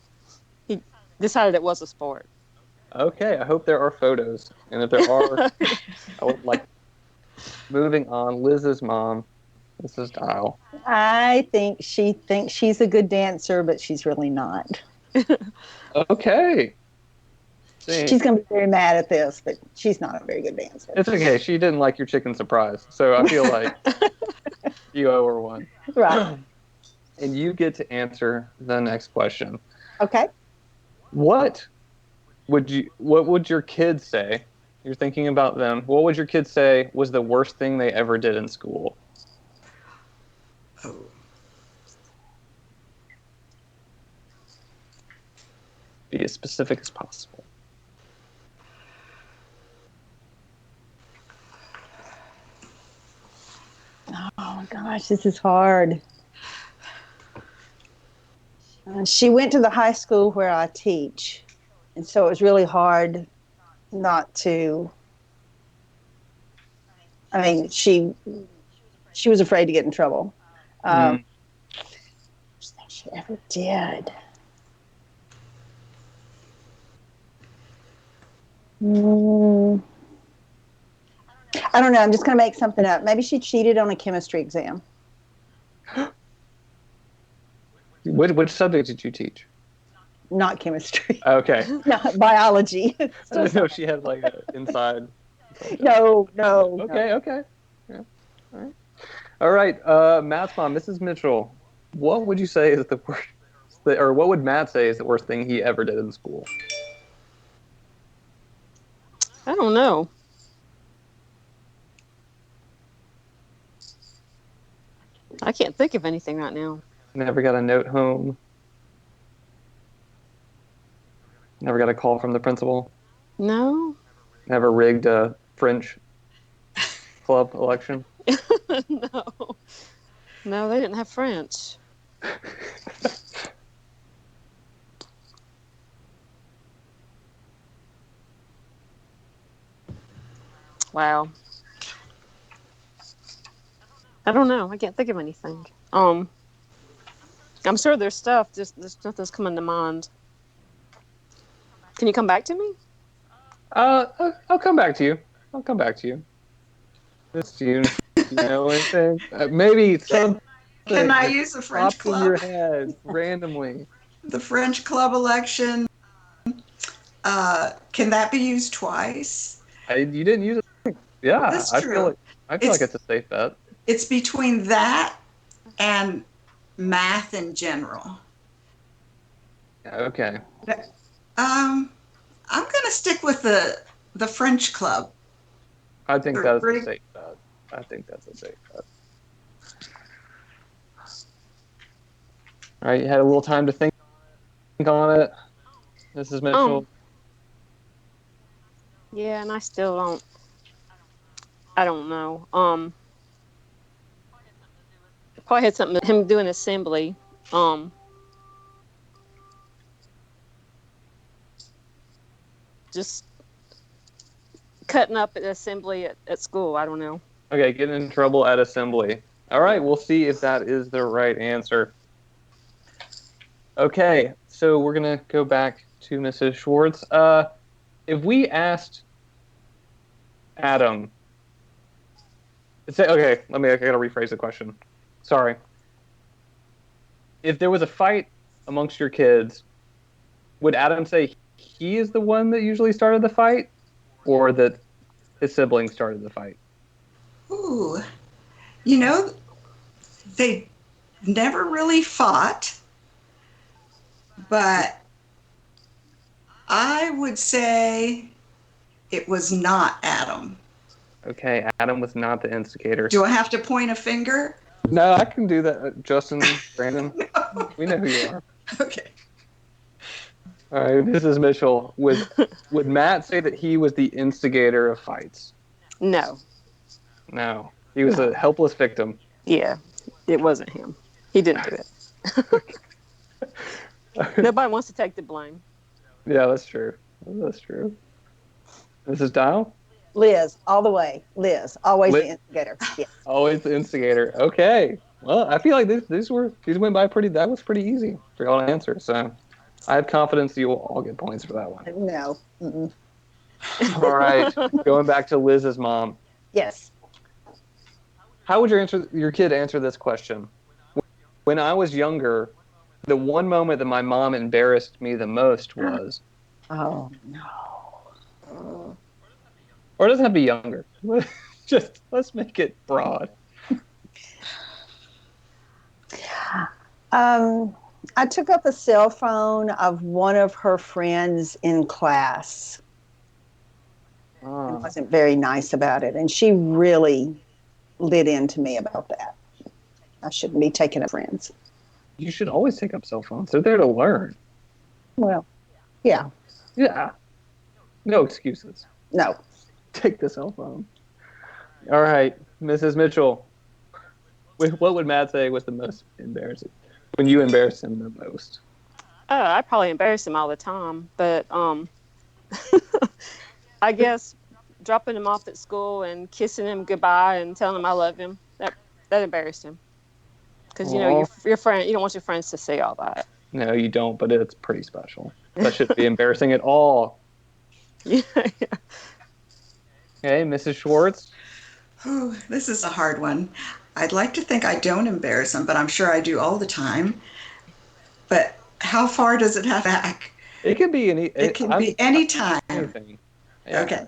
he decided it was a sport. Okay. I hope there are photos, and if there are, I would like. Moving on, Liz's mom, Mrs. Dial. I think she thinks she's a good dancer, but she's really not. Okay. See, She's going to be very mad at this, but she's not a very good dancer. it's okay. She didn't like your chicken surprise, so I feel like you owe her one. Right. And you get to answer the next question. Okay. What would your kids say? You're thinking about them. What would your kids say was the worst thing they ever did in school? Oh. Be as specific as possible. Oh gosh, this is hard. She went to the high school where I teach, and so it was really hard not to. I mean, she was afraid to get in trouble. Worst thing she ever did. I don't know. I'm just going to make something up. Maybe she cheated on a chemistry exam. Which subject did you teach? Not chemistry. Okay. Not biology. I didn't know she had like an inside. No. Okay. Yeah. All right. Matt's mom, Mrs. Mitchell. What would you say is the worst, or what would Matt say is the worst thing he ever did in school? I don't know. I can't think of anything right now. Never got a note home. Never got a call from the principal. No. Never rigged a French club election. No. No, they didn't have French. Wow. I don't know. I can't think of anything. I'm sure there's stuff. Just there's nothing's coming to mind. Can you come back to me? I'll come back to you. Just you know anything? Maybe something Can I use the French pops in your club? head randomly. The French club election. Can that be used twice? You didn't use it. Yeah, That's I true. feel like It's- it's a safe bet. It's between that and math in general. Okay. I'm gonna stick with the French club. I think that's a Rick- safe bet. All right, you had a little time to think on it. Mrs. Mitchell. Yeah, and I still don't. I don't know. Probably had something with him doing assembly. Just cutting up at assembly at school. I don't know. Okay, getting in trouble at assembly. All right, we'll see if that is the right answer. Okay, so we're gonna go back to Mrs. Schwartz. If we asked Adam, I gotta rephrase the question. Sorry. If there was a fight amongst your kids, would Adam say he is the one that usually started the fight, or that his siblings started the fight? Ooh, they never really fought, but I would say it was not Adam. Okay, Adam was not the instigator. Do I have to point a finger? No, I can do that. Justin, Brandon, we know who you are. Okay. All right, Mrs. Mitchell, would Matt say that he was the instigator of fights? No. No, he was a helpless victim. Yeah, it wasn't him. He didn't do it. Nobody wants to take the blame. Yeah, that's true. That's true. Mrs. Dial? Liz, all the way. Liz, always Liz. the instigator. Yes. Always the instigator. Okay. Well, I feel like these went by pretty. That was pretty easy for y'all to answer. So, I have confidence you will all get points for that one. No. Mm-mm. All right. Going back to Liz's mom. Yes. How would your kid answer this question? When I was younger, the one moment that my mom embarrassed me the most was, Oh, no. or it doesn't have to be younger. Just let's make it broad. I took up a cell phone of one of her friends in class. I wasn't very nice about it, and she really lit into me about that. I shouldn't be taking up friends. You should always take up cell phones. They're there to learn. Well, yeah, Yeah. No excuses. no. Take the cell phone. All right, Mrs. Mitchell. What would Matt say was the most embarrassing? When you embarrass him the most? Oh, I probably embarrass him all the time, but I guess dropping him off at school and kissing him goodbye and telling him I love him, that embarrassed him. Because, you know, your friend, you don't want your friends to see all that. No, you don't, but it's pretty special. That shouldn't be embarrassing at all. Yeah. Okay, Mrs. Schwartz. Oh, this is a hard one. I'd like to think I don't embarrass them, but I'm sure I do all the time. But how far does it have back? It can be any. It can be any time. Anything. Yeah. Okay.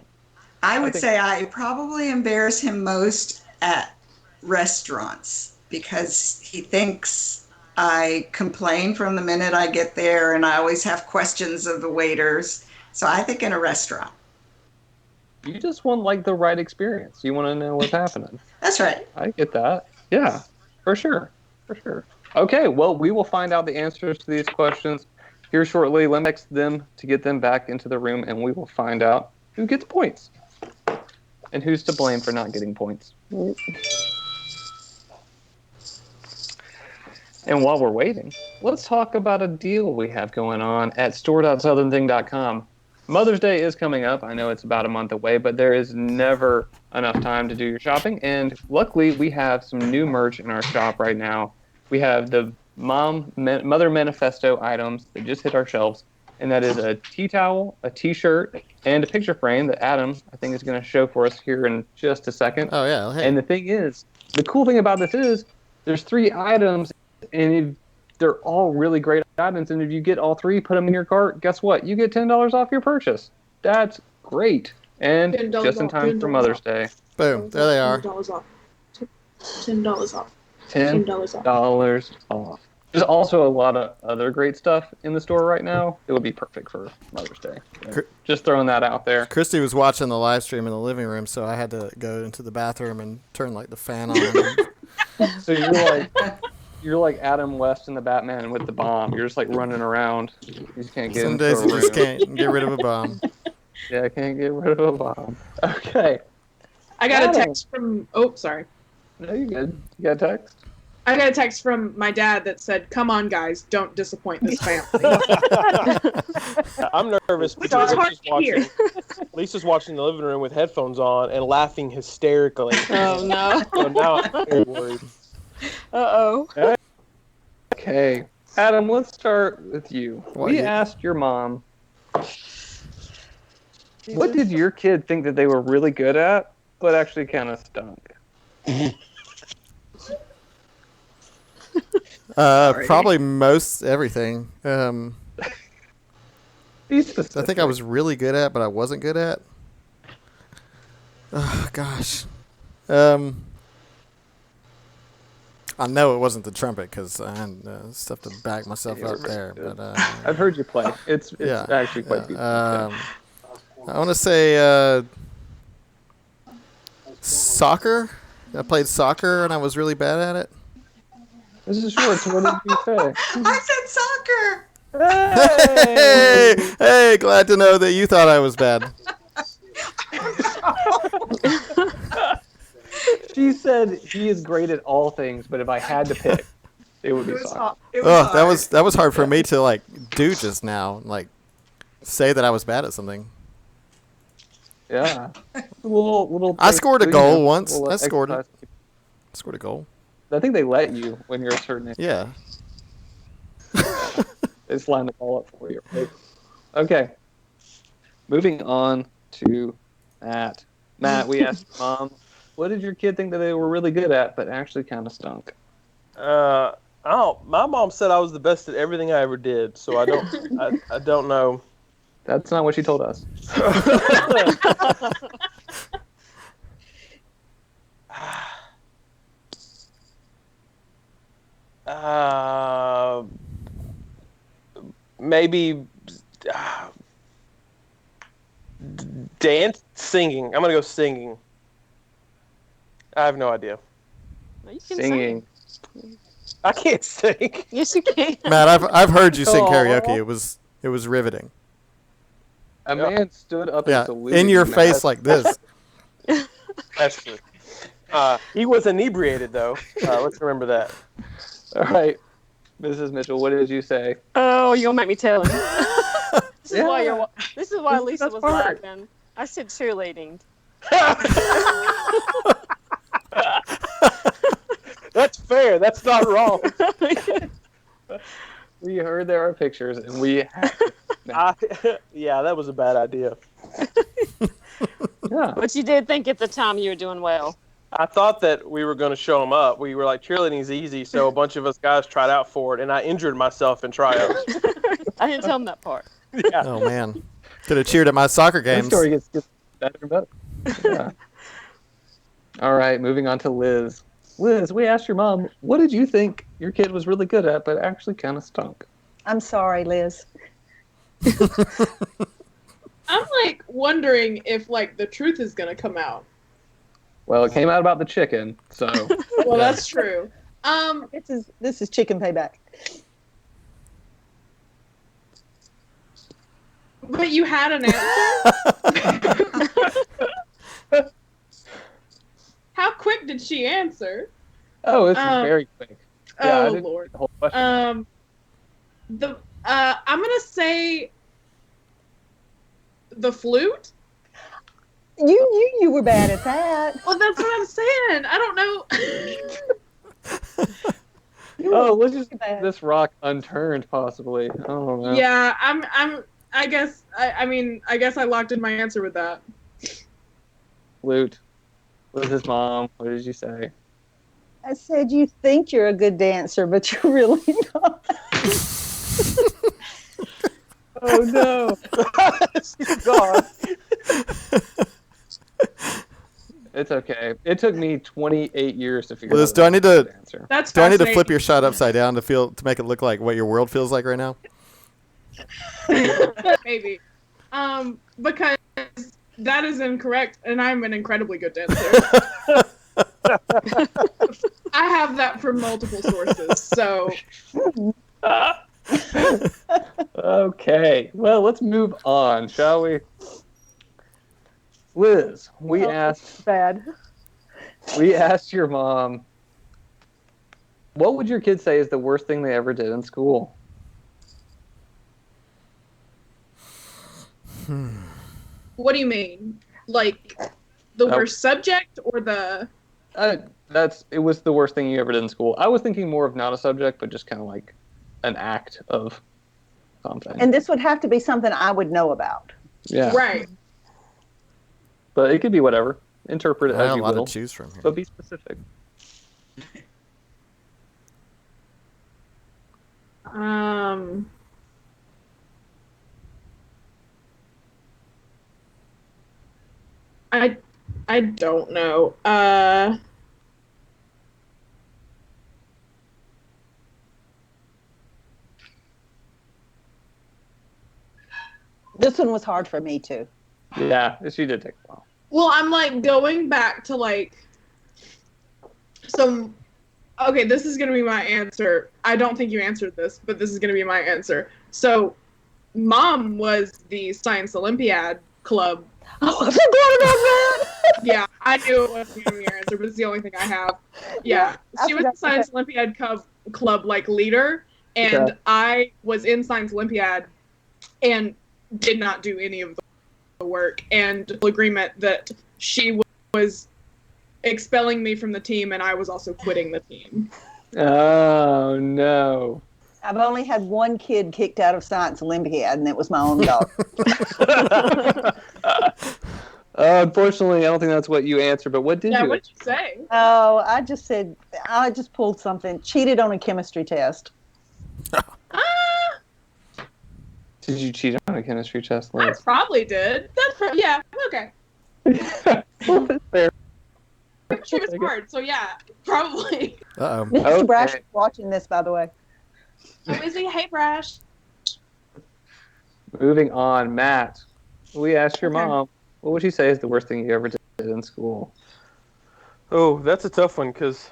I would say I probably embarrass him most at restaurants because he thinks I complain from the minute I get there and I always have questions of the waiters. So I think in a restaurant. You just want like the right experience. You want to know what's happening. That's right. I get that. Yeah, for sure. For sure. Okay, well, we will find out the answers to these questions here shortly. Let me text them to get them back into the room, and we will find out who gets points and who's to blame for not getting points. And while we're waiting, let's talk about a deal we have going on at store.southernthing.com. Mother's Day is coming up. I know it's about a month away, but there is never enough time to do your shopping. And luckily, we have some new merch in our shop right now. We have the Mother Manifesto items that just hit our shelves. And that is a tea towel, a t-shirt, and a picture frame that Adam, I think, is going to show for us here in just a second. Oh, yeah. Hey. And the thing is, the cool thing about this is there's 3 items, and they're all really great items. And if you get all 3, put them in your cart, guess what? You get $10 off your purchase. That's great. And $10 just in off, time for $10 Mother's off. Day. Boom. There they are. $10 off. $10 off. $10 off. off. There's also a lot of other great stuff in the store right now. It would be perfect for Mother's Day. So just throwing that out there. Christy was watching the live stream in the living room, so I had to go into the bathroom and turn like the fan on. So you're like Adam West in the Batman with the bomb. You're just like running around. You just can't get Some into days a you just room. can't get rid of a bomb. Yeah, I can't get rid of a bomb. Okay. I got a Adam. text from. Oh, sorry. No, you're good. You got a text? I got a text from my dad that said, "Come on, guys, don't disappoint this family." I'm nervous Which was hard because to hear. Lisa's watching the living room with headphones on and laughing hysterically. Oh, no. So now I'm very worried. Uh-oh. Okay. Adam, let's start with you. What, We you- asked your mom, what did your kid think that they were really good at, but actually kind of stunk? Probably most everything. Be I specific. think I was really good at, but I wasn't good at. Oh, gosh. I know it wasn't the trumpet because I had stuff to back myself up there. But I've heard you play. It's yeah, actually quite beautiful. I want to say soccer. I played soccer and I was really bad at it. Mrs. Schwartz, what did you say? I said soccer. Hey, hey, glad to know that you thought I was bad. She said he is great at all things, but if I had to pick, It would It be was soccer. hard. It was Oh, hard. that was hard for me to like do just now. Like say that I was bad at something. Yeah. Little. I scored a you goal know, once. little I scored it. exercise. Scored a goal. I think they let you when you're a certain age. Yeah. They just line the ball up for you. Right? Okay. Moving on to Matt. Matt, we asked your mom, what did your kid think that they were really good at, but actually kind of stunk? My mom said I was the best at everything I ever did, so I don't know. That's not what she told us. Maybe dance, singing. I'm gonna go singing. I have no idea. You can Singing. sing. I can't sing. Yes, you can. Matt, I've heard you sing Aw. karaoke. It was riveting. A man stood up Yeah, and saluted in your you, face Matt. like this. That's true. He was inebriated though. Let's remember that. All right. Mrs. Mitchell, what did you say? Oh, you'll make me tell him. This is why Yeah. This is why This- Lisa that's was hard. laughing. I said cheerleading. That's fair. That's not wrong. We heard there are pictures, and we Yeah, that was a bad idea. yeah. But you did think at the time you were doing well. I thought that we were going to show him up. We were like, cheerleading's easy, so a bunch of us guys tried out for it, and I injured myself in tryouts. I didn't tell him that part. Yeah. Oh man, could have cheered at my soccer This games. story gets better and better. Yeah. All right, moving on to Liz. Liz, we asked your mom, what did you think your kid was really good at, but actually kind of stunk? I'm sorry, Liz. I'm like wondering if like the truth is gonna come out. Well, it came out about the chicken, so Well, that's true. This is chicken payback. But you had an answer. How quick did she answer? oh, this is very quick. Yeah, I Oh didn't Lord. get the whole question. I'm gonna say the flute. You knew you were bad at that. Well, that's what I'm saying. I don't know. Oh, let's just bad. leave this rock unturned, possibly. I don't know. Yeah, I guess. I mean, I guess I locked in my answer with that. Flute. With his mom. What did you say? I said you think you're a good dancer, but you're really not. Oh no. She's gone. It's okay. It took me 28 years to figure Liz, out do I need to the answer. That's do I need to fascinating. flip your shot upside down to make it look like what your world feels like right now? Maybe. Because that is incorrect, and I'm an incredibly good dancer. I have that from multiple sources, so Okay. Well, let's move on, shall we? Liz, we asked Bad. your mom, what would your kid say is the worst thing they ever did in school? what do you mean? Like the Oh. worst subject or the? It was the worst thing you ever did in school. I was thinking more of not a subject, but just kind of like an act of something. And this would have to be something I would know about. yeah. Right. But it could be whatever. Interpret it I as have a you lot will. to choose from here. But be specific. I don't know. This one was hard for me too. Yeah, she did take a while. Well, I'm like going back to like some. Okay, this is gonna be my answer. I don't think you answered this, but this is gonna be my answer. So, Mom was the Science Olympiad Club Oh, I forgot about that. Yeah, I knew it wasn't gonna be your answer, but it's the only thing I have. Yeah, I she was forgot the Science Olympiad club like leader, and Yeah. I was in Science Olympiad and did not do any of the work. And agreement that she was expelling me from the team, and I was also quitting the team. Oh no. I've only had one kid kicked out of Science Olympiad, and it was my own daughter. Unfortunately, I don't think that's what you answered. But what did Yeah, you? what did you say? Oh, I just pulled something. Cheated on a chemistry test. Did you cheat on a chemistry test, I Liz? probably did. Yeah, okay. Fair. She was smart, so yeah, probably. Uh-oh. Mr. Okay. Brash is watching this, by the way. Oh, is he? Hey, Brash. Moving on, Matt. We asked your Okay. mom, what would you say is the worst thing you ever did in school? Oh, that's a tough one because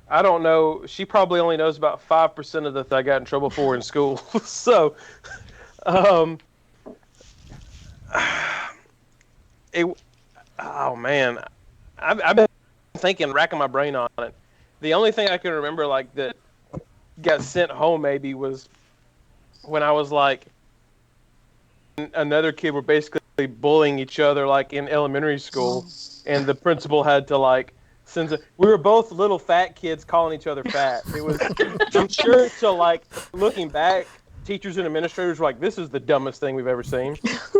I don't know. She probably only knows about 5% of the I got in trouble for in school. So, oh man, I've been thinking, racking my brain on it. The only thing I can remember like that got sent home maybe was when I was like another kid were basically bullying each other like in elementary school, and the principal had to like we were both little fat kids calling each other fat. It was, I'm sure, so like looking back, teachers and administrators were like, "This is the dumbest thing we've ever seen."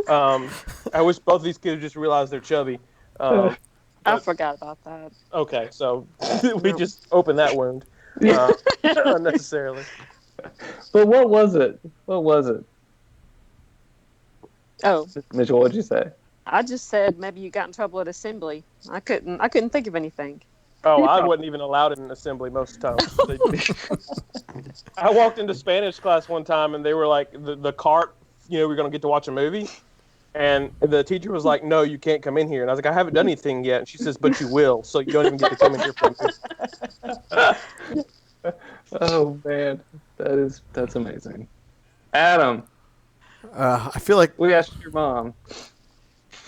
I wish both of these kids just realized they're chubby. I But- forgot about that. Okay, so we just opened that wound unnecessarily. But what was it? What was it? Oh, Mitchell, what'd you say? I just said maybe you got in trouble at assembly. I couldn't think of anything. Oh, I wasn't even allowed in assembly most of the time. I walked into Spanish class one time, and they were like, the cart, we're going to get to watch a movie. And the teacher was like, "No, you can't come in here." And I was like, "I haven't done anything yet." And she says, "But you will, so you don't even get to come in here for me." Oh man, that's amazing. Adam, I feel like we asked your mom,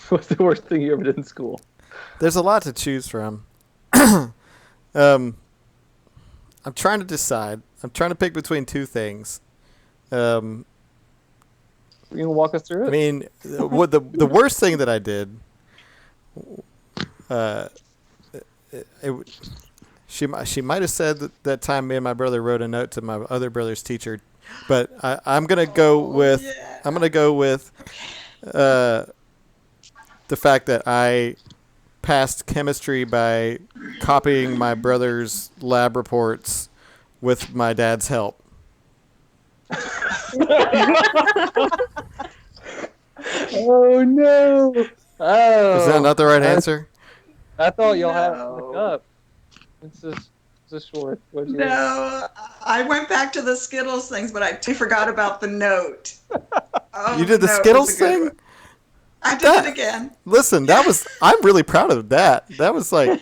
what's the worst thing you ever did in school? there's a lot to choose from. I'm trying to decide. I'm trying to pick between two things. You can walk us through it. I mean, what the worst thing that I did, she might have said that time me and my brother wrote a note to my other brother's teacher, but I'm gonna go with the fact that I passed chemistry by copying my brother's lab reports with my dad's help. Oh no! Oh, Is that not the right answer? I thought y'all had it No. on the cup. This is short. What'd you No, I went back to the Skittles things, but I forgot about the note. Oh, You did the note was Skittles a good thing? one. I did That- it again. Listen, I'm really proud of that. That was like,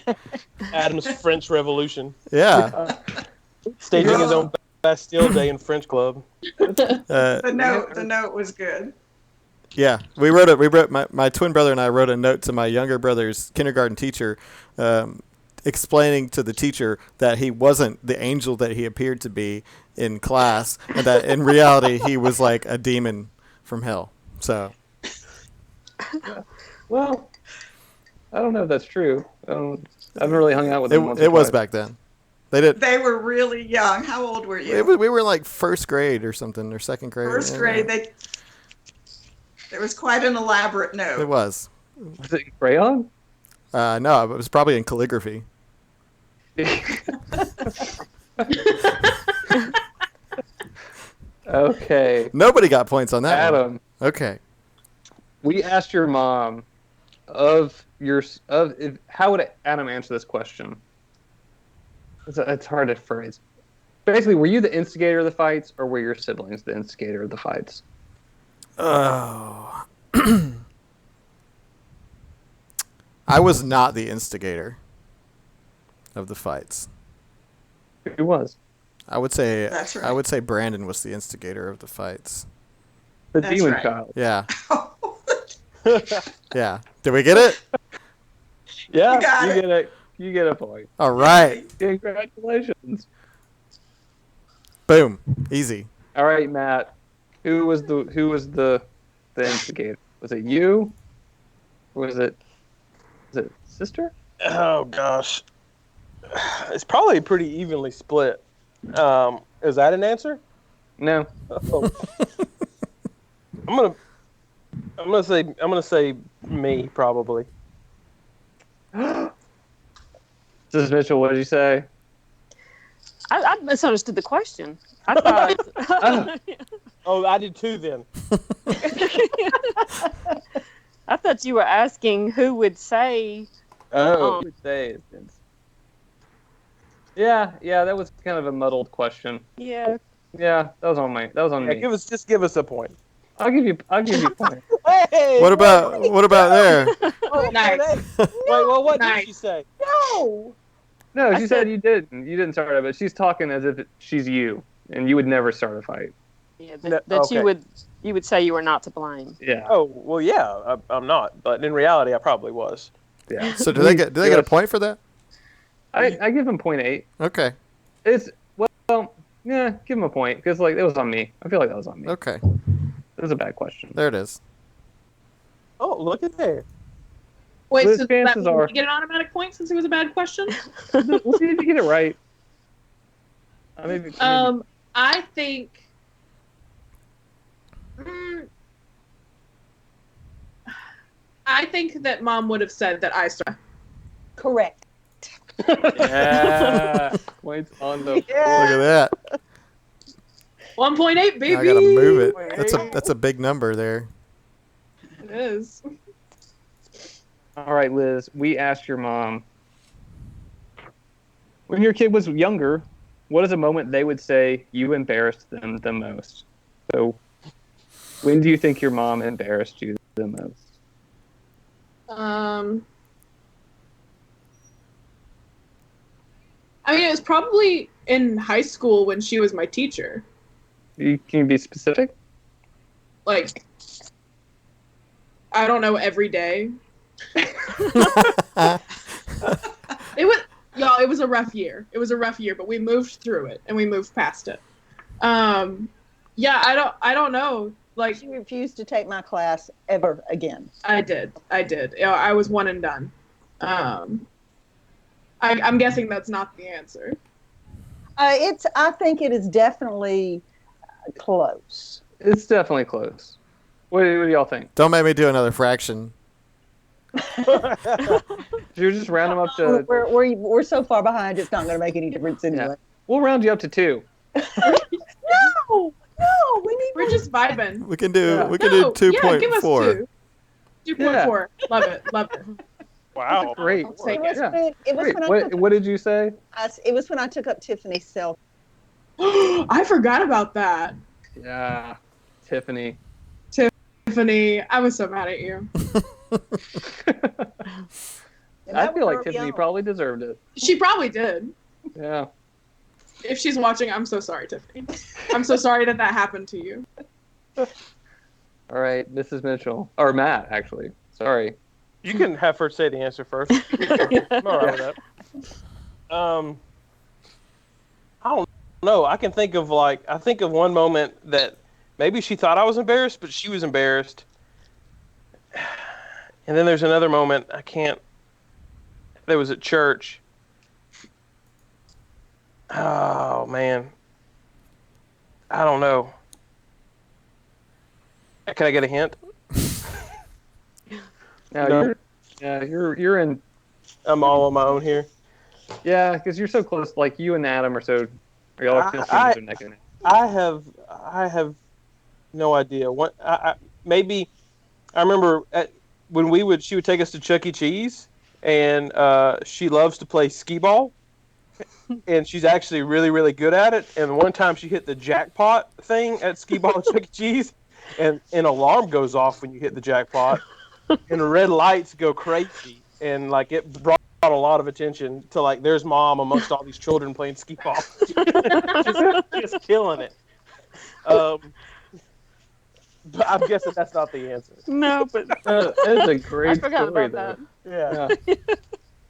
Adam's French Revolution, yeah. staging his own Bastille Day in French Club. The note was good. Yeah, we wrote my twin brother and I wrote a note to my younger brother's kindergarten teacher, explaining to the teacher that he wasn't the angel that he appeared to be in class, and that in reality he was like a demon from hell. So Well, I don't know if that's true. I haven't really hung out with them. once or it was twice. back then. They did. They were really young. How old were you? We were like first grade or something, or second grade. First Yeah. grade. There was quite an elaborate It note. was. Was it in crayon? No, it was probably in calligraphy. Okay, Nobody got points on that one. Adam. Okay. We asked your mom how would Adam answer this question? It's hard to phrase. Basically, were you the instigator of the fights, or were your siblings the instigator of the fights? Oh. I was not the instigator of the fights. Who was? I would say That's right. I would say Brandon was the instigator of the fights. The That's demon right. child. Yeah. Yeah. Did we get it? Yeah, You got it. get it. You get a point. All right. Congratulations. Boom. Easy. All right, Matt. Who was the instigator? Was it you? Or was it sister? Oh gosh, it's probably pretty evenly split. Is that an answer? No. Oh. I'm gonna say me probably. Mrs. Mitchell, what did you say? I misunderstood the question. I thought. Oh, I did too then. I thought you were asking who would say. Oh, who would say it? Yeah, that was kind of a muddled question. Yeah. Yeah, that was on me. Give us a point. I'll give you a point. Hey, What about there? Nice. Wait, well, what Nice. did she say? No. No, I she said- said you didn't. You didn't start it, but she's talking as if she's you, and you would never start a fight. Yeah, No, that okay. you would say you were not to blame. Yeah. Oh, well, yeah, I'm not, but in reality, I probably was. Yeah. So do they get a point for that? I give him 0.8. Okay. It's well, yeah, give him a point because like it was on me. I feel like that was on me. Okay. It was a bad question. There it is. Oh, look at there. Wait, Liz, so does that chances mean are- we get an automatic point since it was a bad question? We'll see if you get it right. Maybe. I think. Mm, I think that Mom would have said that I started. Correct. Yeah. Points on the. Look at that. 1.8, baby. I gotta move it. That's a big number there. It is. All right, Liz. We asked your mom when your kid was younger, what is a moment they would say you embarrassed them the most? So, when do you think your mom embarrassed you the most? I mean, it was probably in high school when she was my teacher. Can you be specific? Like, I don't know, every day. It was a rough year. It was a rough year, but we moved through it and we moved past it. Yeah, I don't know. Like, She refused to take my class ever again. I did. Yeah, I was one and done. I'm guessing that's not the answer. I think it is definitely close. It's definitely close. What do y'all think? Don't make me do another fraction. You're just round them up to. We're so far behind, it's not going to make any difference anyway. We'll round you up to 2. No, We're just vibing. We can do Yeah. we can No, do yeah, give us 2.4. 2.4. Love it. Wow. Great. I'll take It was, it. when, it was Great. when I What, took, what did you say? it was when I took up Tiffany's self. I forgot about that. Yeah, Tiffany. Tiffany, I was so mad at you. And I that feel was like early Tiffany on. probably deserved it. She probably did. Yeah. If she's watching, I'm so sorry, Tiffany. I'm so sorry that happened to you. All right, Mrs. Mitchell. Or Matt, actually. Sorry. You can have her say the answer first. I'm all right with that. I don't know. I think of one moment that maybe she thought I was embarrassed, but she was embarrassed. And then there's another moment there was at church. Oh man. I don't know. Can I get a hint? Now No. you're in. I'm all on my own here. Yeah, because you're so close. Like you and Adam are so. Y'all are I- neck and neck. I have no idea. Maybe I remember when she would take us to Chuck E. Cheese, and she loves to play skee ball, and she's actually really, really good at it. And one time she hit the jackpot thing at skee ball at Chuck E. Cheese, and an alarm goes off when you hit the jackpot, and the red lights go crazy, and like it brought a lot of attention to like there's mom amongst all these children playing skee ball, just killing it. But I'm guessing that's not the answer. No, but It's a great I forgot story, about though. that. Yeah. Yeah.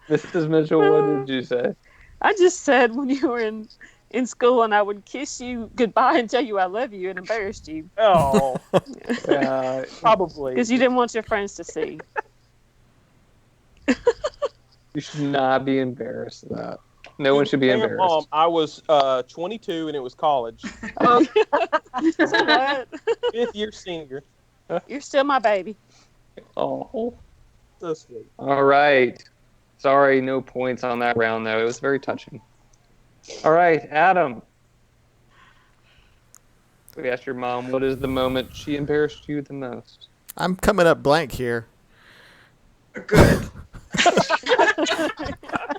Mrs. Mitchell, what did you say? I just said when you were in school and I would kiss you goodbye and tell you I love you and embarrassed you Oh, probably. because you didn't want your friends to see. You should not be embarrassed of that. No one should be Damn, embarrassed. I was 22 and it was college. Oh, so what? 5th year senior. You're still my baby. Oh. So sweet. All right. Sorry, no points on that round, though. It was very touching. All right, Adam. We asked your mom, what is the moment she embarrassed you the most? I'm coming up blank here. Good.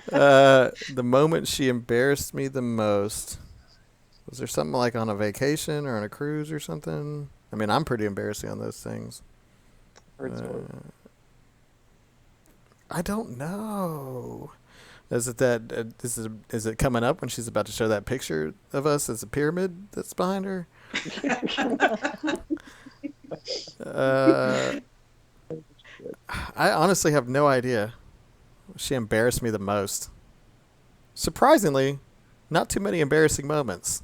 The moment she embarrassed me the most. Was there something like on a vacation or on a cruise or something? I mean, I'm pretty embarrassing on those things. I don't know. Is it that? Is it coming up when she's about to show that picture of us as a pyramid that's behind her? I honestly have no idea. She embarrassed me the most. Surprisingly, not too many embarrassing moments.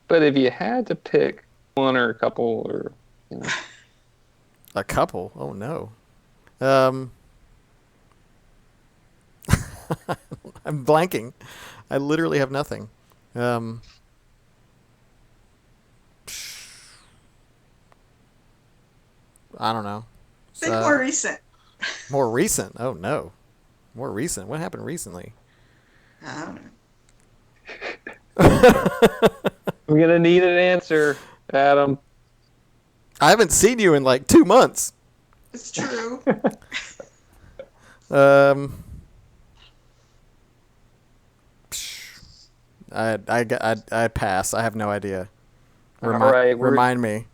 But if you had to pick one or a couple or, you know. A couple? Oh no. I'm blanking. I literally have nothing. I don't know. Think more recent. More recent? Oh no. More recent. What happened recently? I don't know. We're going to need an answer, Adam. I haven't seen you in like 2 months. It's true. I pass. I have no idea. All right, Remind me.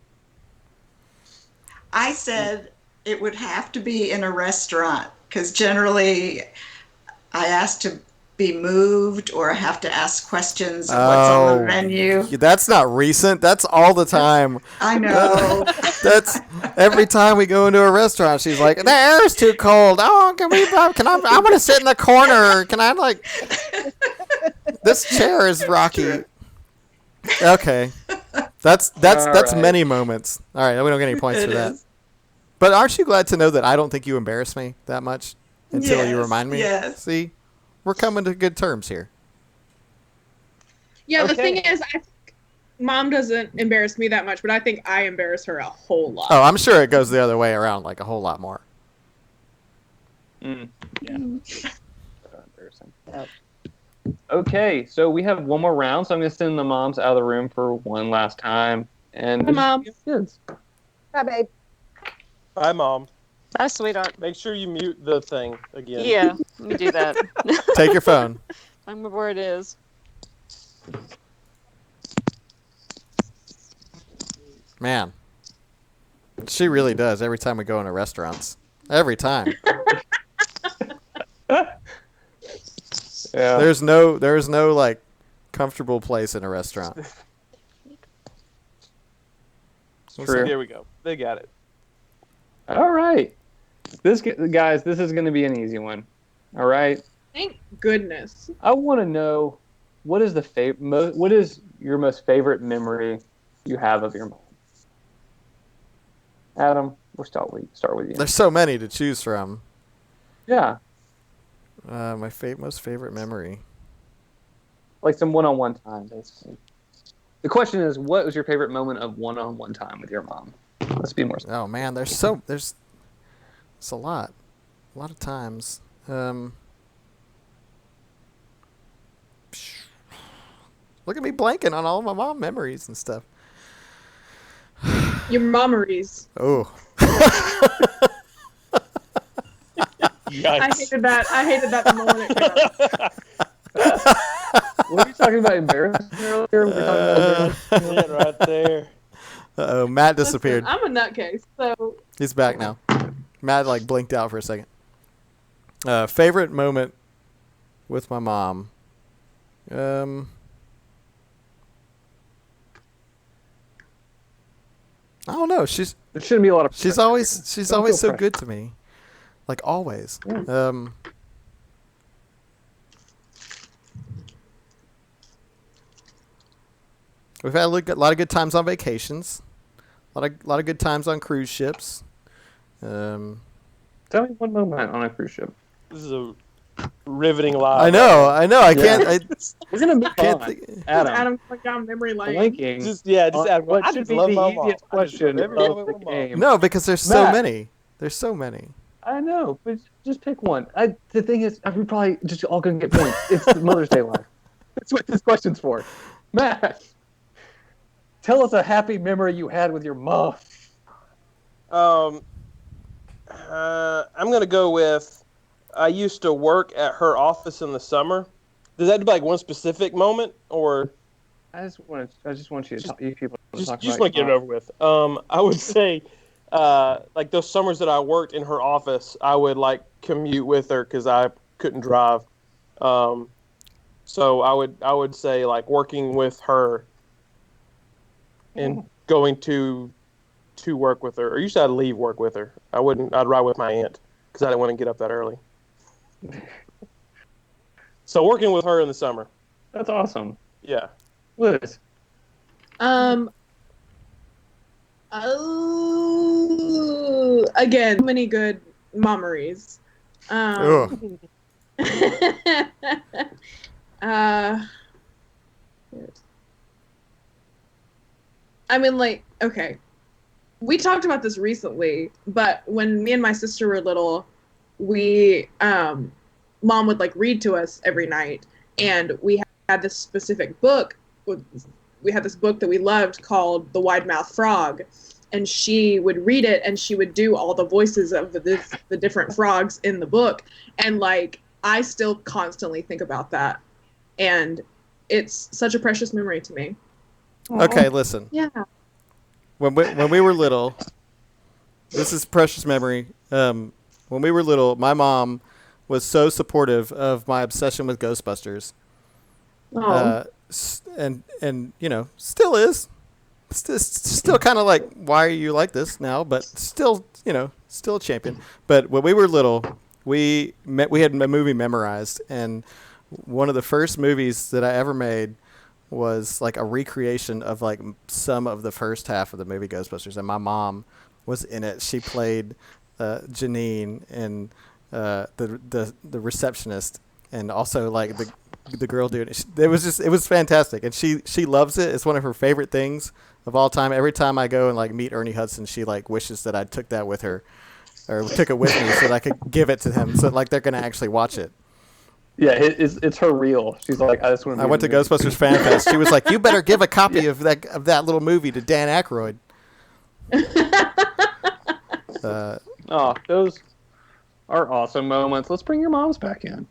I said it would have to be in a restaurant because generally I ask to be moved or I have to ask questions of what's on the menu. That's not recent. That's all the time. I know. That's every time we go into a restaurant. She's like, "The air is too cold. Oh, I want to sit in the corner. Can I like? This chair is rocky." Okay, that's right. many moments. All right, we don't get any points for that. But aren't you glad to know that I don't think you embarrass me that much until you Yes, remind me? yes. See, we're coming to good terms here. Yeah, the Okay. thing is, I think Mom doesn't embarrass me that much, but I think I embarrass her a whole lot. Oh, I'm sure it goes the other way around, like a whole lot more. Yeah. Embarrassing. Okay, so we have one more round, so I'm going to send the moms out of the room for one last time. And Hi, Mom. Kids. Bye, babe. Bye, Mom. Bye, sweetheart. Make sure you mute the thing again. Yeah, let me do that. Take your phone. I remember where it is. Man, she really does every time we go into restaurants. Every time. Yeah. There's no like comfortable place in a restaurant. True. Here we go. They got it. All right. Guys, this is going to be an easy one. All right. Thank goodness. I want to know what is what is your most favorite memory you have of your mom? Adam, we'll start with you. There's so many to choose from. Yeah, My most favorite memory. like some one-on-one time, basically. The question is, what was your favorite moment of one-on-one time with your mom? Let's be more specific. Oh man, it's a lot of times. Look at me blanking on all of my mom memories and stuff. Your mommeries. Oh. Yikes. I hated that the moment it came out. Were we talking about embarrassment earlier? We were talking about Yeah, right there. Uh-oh, Matt disappeared. Listen, I'm a nutcase, so He's back now. Matt like blinked out for a second. Favorite moment with my mom. I don't know. There shouldn't be a lot of. She's pressure. always Don't so feel good to me, like always. Yeah. We've had a lot of good times on vacations, a lot of good times on cruise ships. Tell me one moment on a cruise ship. This is a riveting live. I know. I Yeah. can't. We're gonna move Can't on. think- Adam, Adam went down memory lane. blinking. Just add what I should just be love the my mom. easiest I just question love every of moment the with mom. game. No, because there's so Matt. many. There's so many. I know, but just pick one. The thing is, we probably just all gonna get points. It's Mother's Day live. That's what this question's for. Matt, tell us a happy memory you had with your mom. I'm gonna go with. I used to work at her office in the summer. Does that have to be like one specific moment, or I just want you to talk. You people to talk just about want to your get it mom. over with? I would say, like those summers that I worked in her office, I would like commute with her because I couldn't drive. So I would say like working with her and going to work with her. Or usually I'd leave work with her. I'd ride with my aunt because I didn't want to get up that early. So working with her in the summer. That's awesome. Yeah. Liz, Oh, again, many good memories. Ugh. uh, I mean, like, okay. We talked about this recently, but when me and my sister were little, we, mom would like read to us every night, and we had this specific book. We had this book that we loved called The Wide Mouth Frog, and she would read it, and she would do all the voices of the different frogs in the book, and like I still constantly think about that, and it's such a precious memory to me. Okay, listen. Yeah. When we were little, this is precious memory. When we were little, my mom was so supportive of my obsession with Ghostbusters. Oh. And you know, still is. Still kind of like, why are you like this now? But still, you know, still a champion. But when we were little, we had a movie memorized, and one of the first movies that I ever made was like a recreation of like some of the first half of the movie Ghostbusters, and my mom was in it. She played Janine and the receptionist, and also like the girl doing it. It was fantastic, and she loves it. It's one of her favorite things of all time. Every time I go and like meet Ernie Hudson, she like wishes that I took that with her, or took it with me so that I could give it to him, so like they're gonna actually watch it. yeah, it's her reel. She's like, I just want. I went to Ghostbusters Fan Fest. She was like, "You better give a copy of that little movie to Dan Aykroyd." Oh, those are awesome moments. Let's bring your moms back in.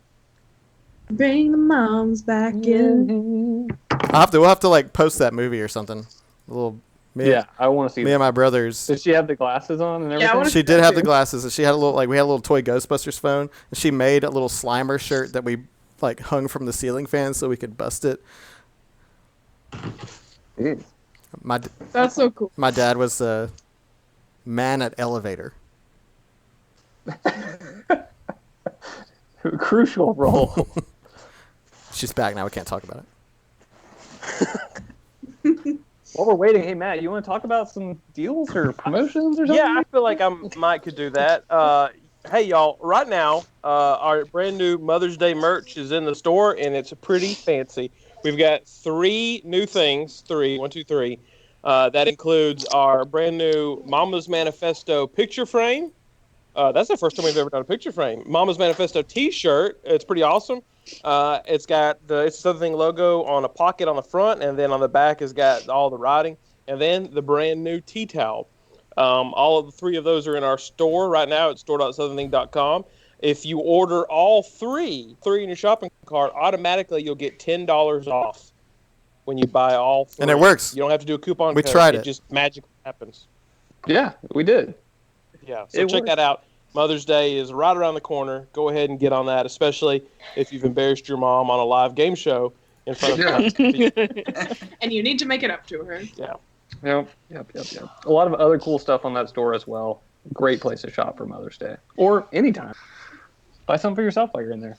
Bring the moms back in. We'll have to like post that movie or something. A little. Yeah, I want to see. Me and my brothers. Did she have the glasses on and I everything? wanna She did have the glasses, and she had we had a little toy Ghostbusters phone, and she made a little Slimer shirt that we like hung from the ceiling fan so we could bust it. Jeez. That's so cool. My dad was the man at elevator. Crucial role. She's back now. We can't talk about it. While we're waiting, hey Matt, you want to talk about some deals or promotions or something? Yeah, I feel like Mike could do that. Hey y'all, right now, our brand new Mother's Day merch is in the store, and it's pretty fancy. We've got 3 new things. 3, 1, 2, 3. That includes our brand new Mama's Manifesto picture frame. That's the first time we've ever done a picture frame. Mama's Manifesto T-shirt. It's pretty awesome. It's got the It's Something logo on a pocket on the front, and then on the back has got all the writing. And then the brand new tea towel. All of the 3 of those are in our store right now at store.southernthing.com. If you order all 3 in your shopping cart, automatically you'll get $10 off when you buy all 3. And it works. You don't have to do a coupon We code. tried it. It just magically happens. Yeah, we did. Yeah, so It check works. that out. Mother's Day is right around the corner. Go ahead and get on that, especially if you've embarrassed your mom on a live game show in front of And you need to make it up to her. Yeah. Yep. A lot of other cool stuff on that store as well. Great place to shop for Mother's Day or anytime. Buy something for yourself while you're in there.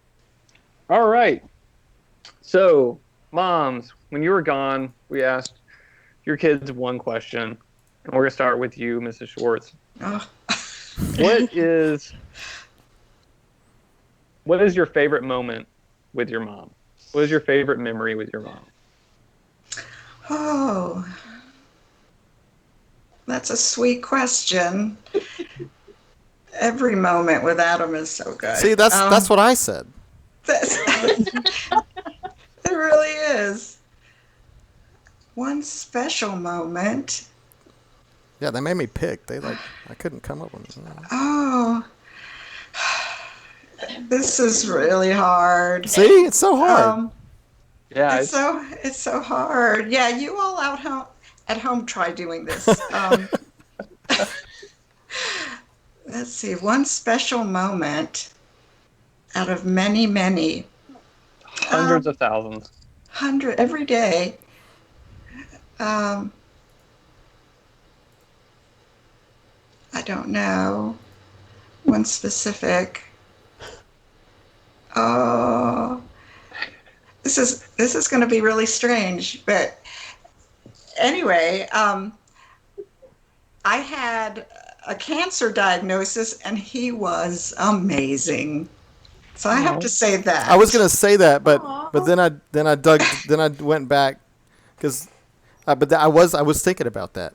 All right. So, moms, when you were gone, we asked your kids one question. And we're going to start with you, Mrs. Schwartz. Oh. What is your favorite moment with your mom? What is your favorite memory with your mom? Oh, that's a sweet question. Every moment with Adam is so good. See, that's what I said. It really is. One special moment. Yeah, they made me pick. I couldn't come up with it. Oh, this is really hard. See, it's so hard. Yeah, It's so hard. Yeah, you all at home try doing this. Let's see, one special moment out of many, many. hundreds of thousands. Every day. I don't know. One specific. Oh, this is going to be really strange, but anyway, I had a cancer diagnosis, and he was amazing. So I have to say that. I was gonna say that, but then I went back because, but I was thinking about that.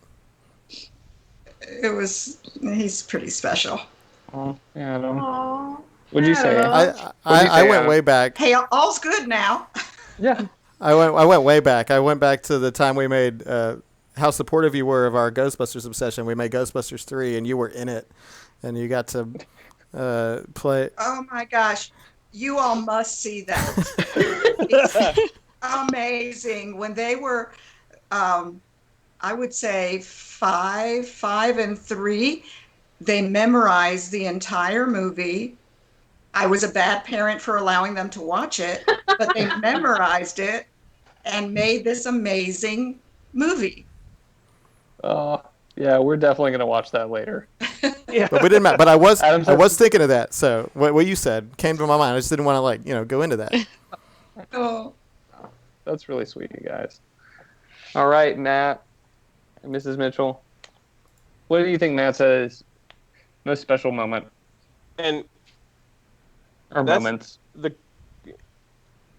He's pretty special. Oh, yeah, I don't. Aww. What'd you say? I went way back. Hey, all's good now. Yeah. I went way back. I went back to the time we made how supportive you were of our Ghostbusters obsession. We made Ghostbusters 3, and you were in it, and you got to play. Oh my gosh, you all must see that. It's amazing. When they were, I would say 5 and 3, they memorized the entire movie. I was a bad parent for allowing them to watch it, but they memorized it and made this amazing movie. Yeah, we're definitely gonna watch that later. But we didn't. But I was Adam's I was thinking of that. So what you said came to my mind. I just didn't want to go into that. Oh, That's really sweet, you guys. All right, Matt and Mrs. Mitchell. What do you think Matt says most special moment And or That's- moments? the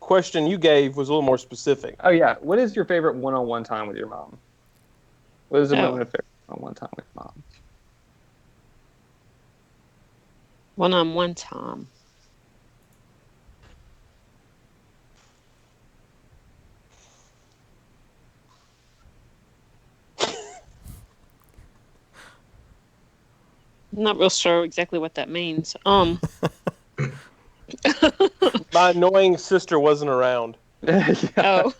question you gave was a little more specific. Oh yeah, what is your favorite one-on-one time with your mom? What is the Oh. moment of favorite one-on-one time with mom? One-on-one time. I'm not real sure exactly what that means. My annoying sister wasn't around. Yeah. Oh.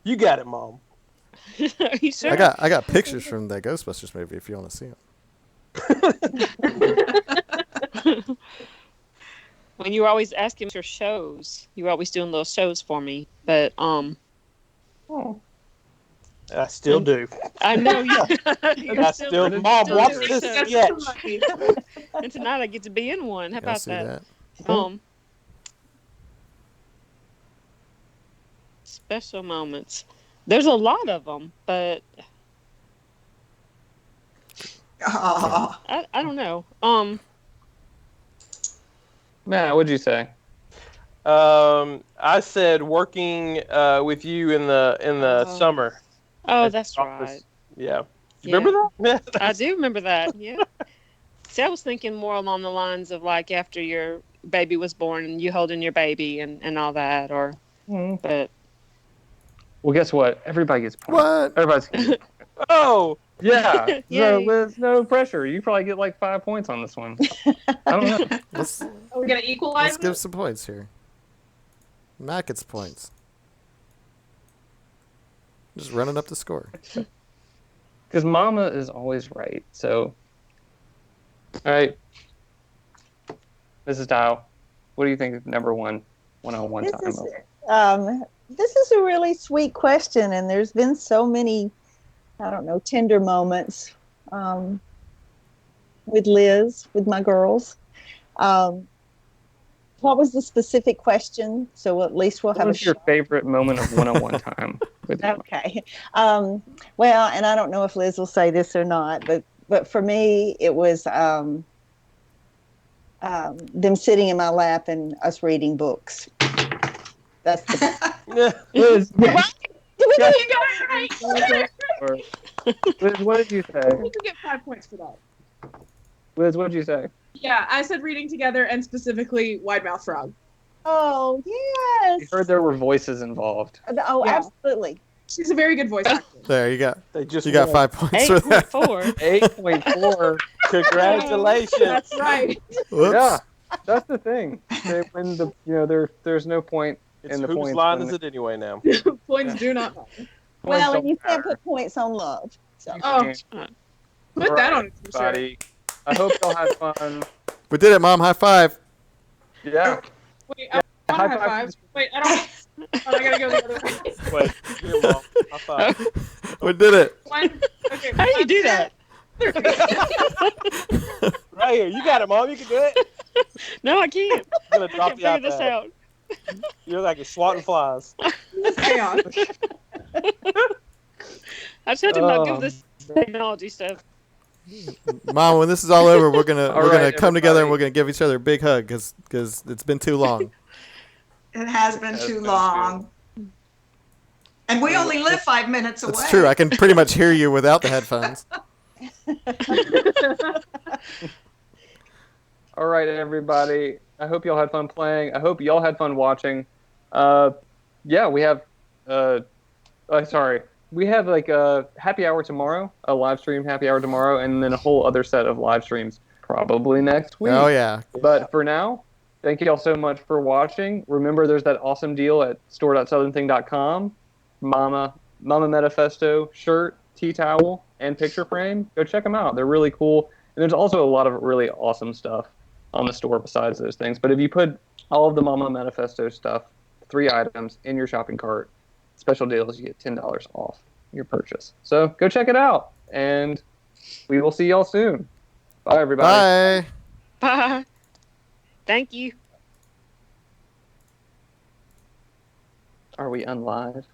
You got it, Mom. Are you sure? I got pictures from the Ghostbusters movie if you want to see them. When you were always asking for shows, you were always doing little shows for me. But Oh. I still do. I know you. I still, Mom, still watch doing this shows. sketch. And tonight I get to be in one. How Y'all about see that? that? Special moments. There's a lot of them, but oh. I don't know. Matt, what'd you say? I said working with you in the summer. Oh, at the that's office. right. Yeah. Yeah. Remember that? I do remember that. Yeah. See, I was thinking more along the lines of like after your baby was born and you holding your baby and all that, or but Well, guess what? Everybody gets points. What? Everybody's Oh, yeah. Yay. So with no pressure, you probably get like 5 points on this one. I don't know. Let's Are we gonna equalize let's give it? some points here. Matt gets points. Just running up the score. Because Mama is always right. So, all right, Mrs. Dial, What do you think of number one-on-one This time? is this is a really sweet question, and there's been so many, I don't know, tender moments with Liz, with my girls. What was the specific question? So at least we'll What have was your favorite moment of one-on-one time with your mom? Okay. Well, and I don't know if Liz will say this or not, but for me, it was them sitting in my lap and us reading books. That's the Liz, Did we get it right? Liz, what did you say? You get 5 points for that. Liz, what did you say? Yeah, I said reading together and specifically Wide Mouth Frog. Oh, yes. You heard there were voices involved. Oh, Yeah. absolutely. She's a very good voice actor. There you got. They just You got won 5 points for that. 8.4. 8.4. Congratulations. That's right. Whoops. Yeah, that's the thing. They win the. There's no point It's in the whose points. line when is it anyway now? Points do not matter. Well, don't and you can't matter. put points on love. So. Oh, can't. put that on a t-shirt. Everybody, I hope y'all had fun. We did it, Mom. High five. Yeah. Wait, I want a high high five. five. Wait, I don't. Oh, I gotta go the other way. Wait, your mom. High five. We did it. One, okay, How do you do that? Right here. You got it, Mom. You can do it. No, I can't. I'm going to I drop can't the figure this iPad. out. You're like a swatting flies. Hang on. I just had to not Oh. give this technology stuff. Mom, when this is all over, we're gonna All we're gonna right, come together and everybody. we're gonna give each other a big hug because it's been too long. It has been Has too been long. And we only live 5 minutes away. That's true. I can pretty much hear you without the headphones. All right, everybody. I hope y'all had fun playing. I hope y'all had fun watching. Yeah, we have. Sorry, we have like a happy hour tomorrow, a live stream happy hour tomorrow, and then a whole other set of live streams probably next week. Oh yeah. But for now, thank you all so much for watching. Remember, there's that awesome deal at store.southernthing.com. Mama Manifesto shirt, tea towel, and picture frame. Go check them out. They're really cool. And there's also a lot of really awesome stuff on the store besides those things. But if you put all of the Mama Manifesto stuff, 3 items, in your shopping cart, special deals, you get $10 off your purchase. So go check it out. And we will see y'all soon. Bye, everybody. Bye. Bye. Thank you. Are we unlive?